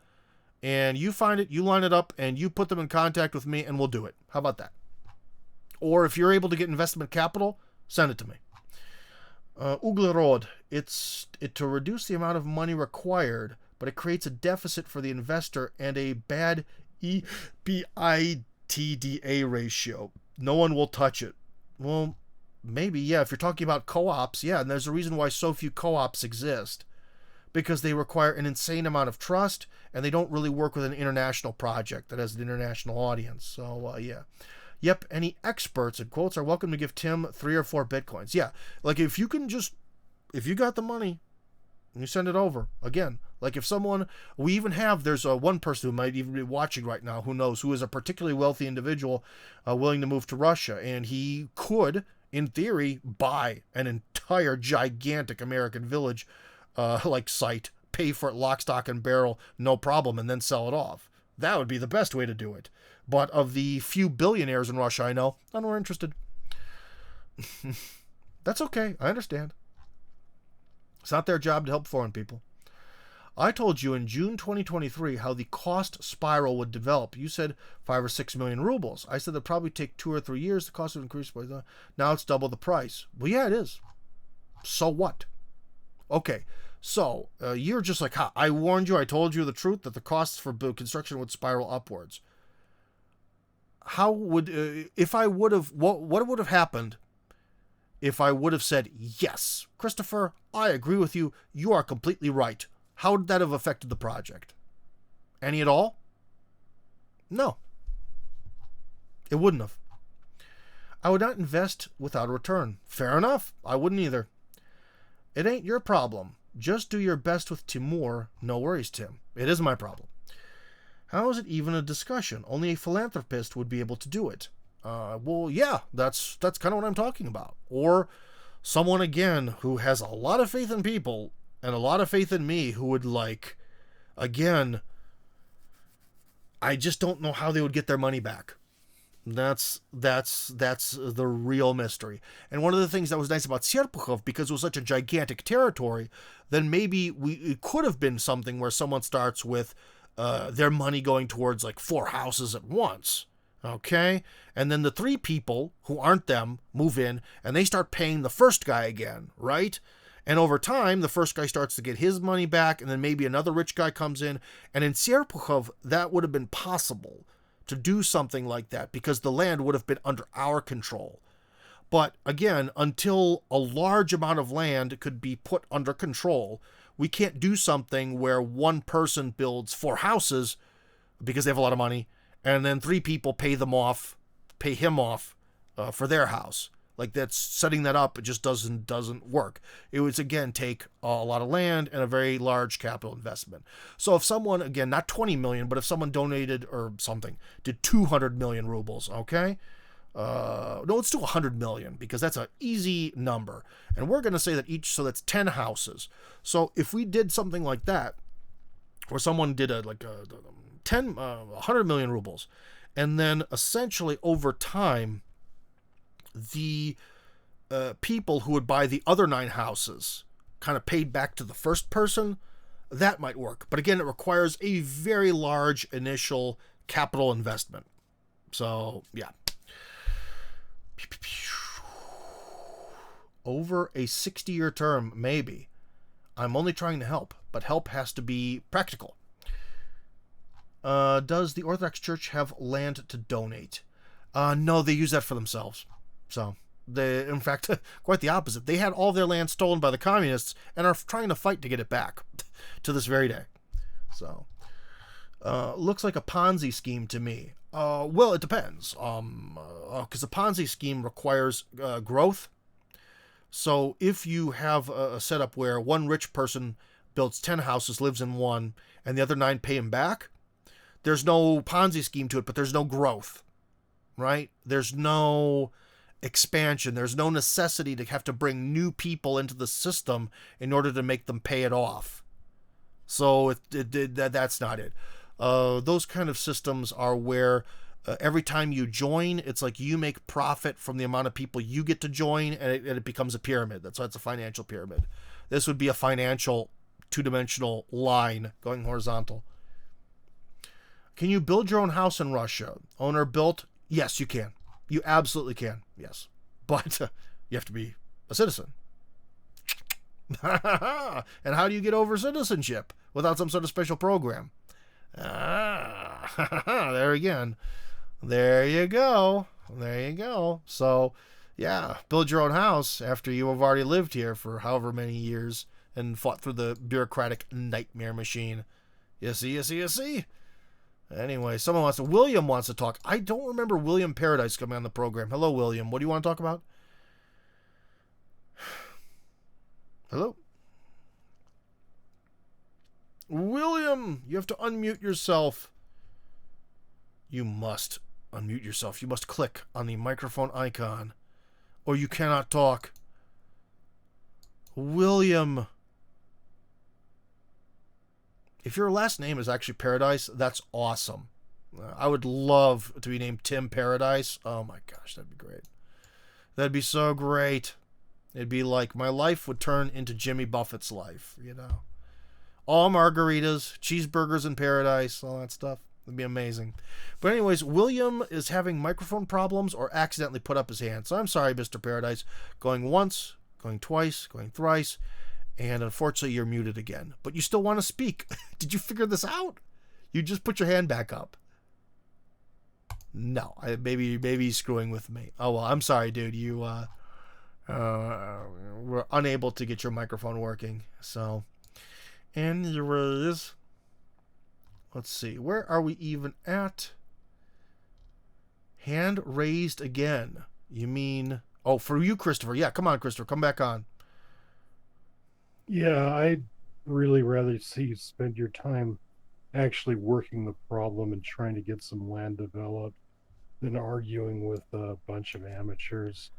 And you find it, you line it up, and you put them in contact with me, and we'll do it. How about that? Or if you're able to get investment capital, send it to me. Uglerod, it's to reduce the amount of money required, but it creates a deficit for the investor and a bad EBITDA ratio. No one will touch it. Well, maybe, yeah, if you're talking about co-ops, yeah, and there's a reason why so few co-ops exist. Because they require an insane amount of trust, and they don't really work with an international project that has an international audience. So, yeah. Yep, any experts, in quotes, are welcome to give Tim 3 or 4 bitcoins. Yeah, like if you got the money, you send it over. Again, like if someone, there's one person who might even be watching right now, who knows, who is a particularly wealthy individual willing to move to Russia, and he could, in theory, buy an entire gigantic American village site, pay for it lock, stock, and barrel, no problem, and then sell it off. That would be the best way to do it. But of the few billionaires in Russia I know, none were interested. That's okay. I understand. It's not their job to help foreign people. I told you in June 2023 how the cost spiral would develop. You said 5 or 6 million rubles. I said it'd probably take 2 or 3 years. The cost would increase by the. Now it's double the price. Well, yeah, it is. So what? Okay, so you're just like, I warned you, I told you the truth that the costs for construction would spiral upwards. How would, if I would have, what would have happened if I would have said, yes, Christopher, I agree with you, you are completely right. How would that have affected the project? Any at all? No. It wouldn't have. I would not invest without a return. Fair enough. I wouldn't either. It ain't your problem. Just do your best with Timur. No worries, Tim. It is my problem. How is it even a discussion? Only a philanthropist would be able to do it. Well, yeah, that's kind of what I'm talking about. Or someone, again, who has a lot of faith in people and a lot of faith in me, who would, like, again, I just don't know how they would get their money back. That's the real mystery. And one of the things that was nice about Serpukhov, because it was such a gigantic territory, then maybe it could have been something where someone starts with their money going towards like 4 houses at once. Okay? And then the 3 people who aren't them move in and they start paying the first guy again, right? And over time, the first guy starts to get his money back, and then maybe another rich guy comes in. And in Serpukhov, that would have been possible to do something like that because the land would have been under our control. But again, until a large amount of land could be put under control, we can't do something where one person builds 4 houses because they have a lot of money, and then 3 people pay him off for their house. Like, that's setting that up. It just doesn't work. It would, again, take a lot of land and a very large capital investment. So if someone, again, not 20 million, but if someone donated or something, did 200 million rubles, okay? No, let's do 100 million because that's an easy number. And we're going to say that so that's 10 houses. So if we did something like that, where someone did 100 million rubles, and then essentially over time, the people who would buy the other 9 houses kind of paid back to the first person, that might work. But again, it requires a very large initial capital investment. So, yeah. Over a 60-year term, maybe. I'm only trying to help, but help has to be practical. Does the Orthodox Church have land to donate? No, they use that for themselves. So, in fact, quite the opposite. They had all their land stolen by the communists and are trying to fight to get it back to this very day. So, looks like a Ponzi scheme to me. Well, it depends. Because a Ponzi scheme requires growth. So, if you have a setup where one rich person builds 10 houses, lives in one, and the other 9 pay him back, there's no Ponzi scheme to it, but there's no growth, right? There's no expansion. There's no necessity to have to bring new people into the system in order to make them pay it off. So that's not it. Those kind of systems are where every time you join, it's like you make profit from the amount of people you get to join, and it becomes a pyramid. That's why it's a financial pyramid. This would be a financial 2-dimensional line going horizontal. Can you build your own house in Russia? Owner built? Yes, you can. You absolutely can, yes. But you have to be a citizen. And how do you get over citizenship without some sort of special program? There again. There you go. There you go. So, yeah, build your own house after you have already lived here for however many years and fought through the bureaucratic nightmare machine. You see? Anyway, William wants to talk. I don't remember William Paradise coming on the program. Hello, William. What do you want to talk about? Hello? William, you have to unmute yourself. You must unmute yourself. You must click on the microphone icon, or you cannot talk. William. If your last name is actually Paradise, that's awesome. I would love to be named Tim Paradise. Oh my gosh, that'd be great. That'd be so great. It'd be like my life would turn into Jimmy Buffett's life, you know. All margaritas, cheeseburgers in paradise, all that stuff. It'd be amazing. But anyways, William is having microphone problems or accidentally put up his hand. So I'm sorry, Mr. Paradise. Going once, going twice, going thrice, and unfortunately you're muted again. But you still want to speak. Did you figure this out? You just put your hand back up. No, maybe he's screwing with me. Oh well, I'm sorry, dude. You were unable to get your microphone working. So, anyways, let's see. Where are we even at? Hand raised again. You mean? Oh, for you, Christopher. Yeah, come on, Christopher. Come back on. Yeah, I'd really rather see you spend your time actually working the problem and trying to get some land developed than arguing with a bunch of amateurs.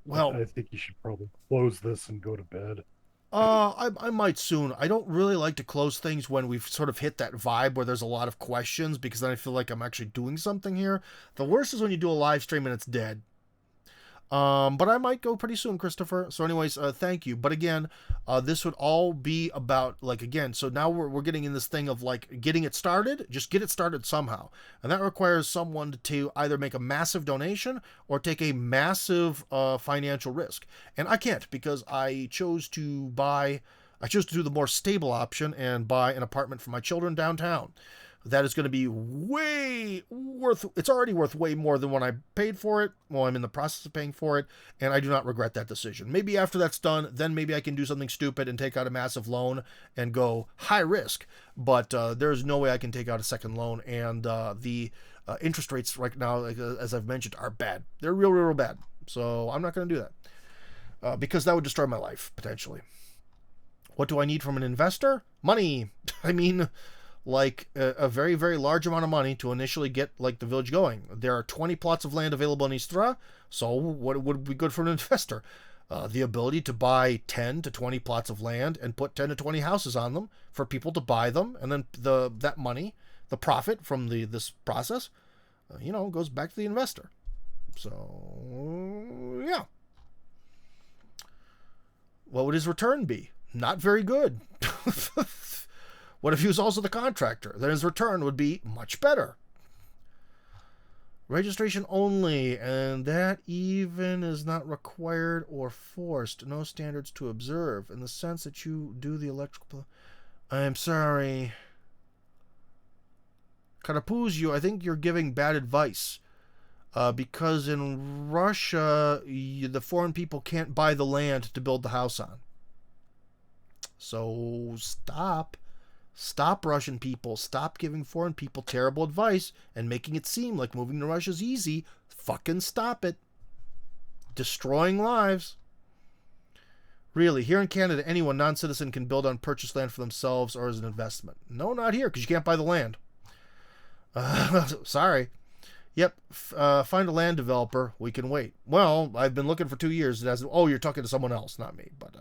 Well, I think you should probably close this and go to bed. I might soon. I don't really like to close things when we've sort of hit that vibe where there's a lot of questions, because then I feel like I'm actually doing something here. The worst is when you do a live stream and it's dead. But I might go pretty soon, Christopher. So anyways, thank you. But again, this would all be about, like, again, so now we're getting in this thing of, like, getting it started. Just get it started somehow. And that requires someone to either make a massive donation or take a massive financial risk. And I can't, because I chose to do the more stable option and buy an apartment for my children downtown. That is going to be it's already worth way more than when I paid for it. Well, I'm in the process of paying for it, and I do not regret that decision. Maybe after that's done, then maybe I can do something stupid and take out a massive loan and go high risk. But there's no way I can take out a second loan, and the interest rates right now, as I've mentioned, are bad. They're real bad. So I'm not going to do that because that would destroy my life, potentially. What do I need from an investor? Money. I mean, like a very, very large amount of money to initially get, like, the village going. There are 20 plots of land available in East Thra, so what would be good for an investor? The ability to buy 10 to 20 plots of land and put 10 to 20 houses on them for people to buy them, and then that money, the profit from this process, goes back to the investor. So, yeah. What would his return be? Not very good. What if he was also the contractor? Then his return would be much better. Registration only, and that even is not required or forced. No standards to observe, in the sense that you do the electrical... I'm sorry. Karapuzio, I think you're giving bad advice. Because in Russia, the foreign people can't buy the land to build the house on. So stop. Stop, Russian people. Stop giving foreign people terrible advice and making it seem like moving to Russia is easy. Fucking stop it. Destroying lives. Really, here in Canada, anyone non-citizen can build on purchased land for themselves or as an investment. No, not here, because you can't buy the land. Sorry. Yep, find a land developer. We can wait. Well, I've been looking for 2 years. It hasn't. Oh, you're talking to someone else, not me. But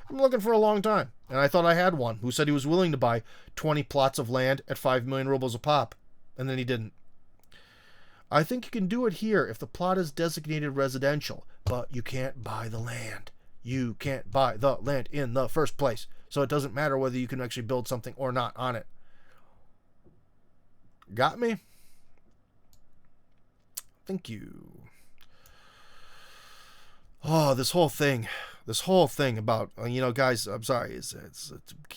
I'm looking for a long time, and I thought I had one who said he was willing to buy 20 plots of land at 5 million rubles a pop, and then he didn't. I think you can do it here if the plot is designated residential, but you can't buy the land. You can't buy the land in the first place, so it doesn't matter whether you can actually build something or not on it. Got me? Thank you. Oh, this whole thing about, guys, I'm sorry, it's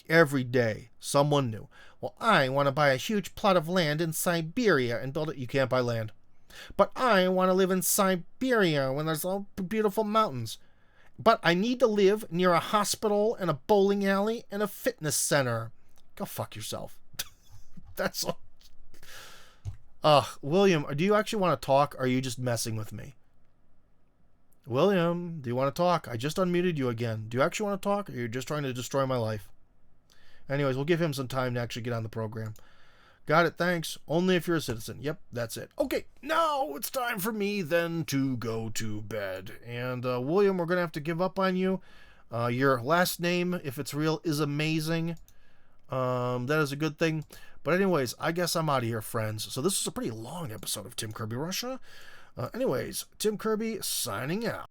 every day someone new. Well, I want to buy a huge plot of land in Siberia and build it. You can't buy land. But I want to live in Siberia when there's all beautiful mountains. But I need to live near a hospital and a bowling alley and a fitness center. Go fuck yourself. That's all. William, do you actually want to talk, or are you just messing with me? William, do you want to talk? I just unmuted you again. Do you actually want to talk, or are you just trying to destroy my life? Anyways, we'll give him some time to actually get on the program. Got it, thanks. Only if you're a citizen. Yep, that's it. Okay, now it's time for me then to go to bed. And, William, we're going to have to give up on you. Your last name, if it's real, is amazing. That is a good thing. But anyways, I guess I'm out of here, friends. So this was a pretty long episode of Tim Kirby Russia. Anyways, Tim Kirby signing out.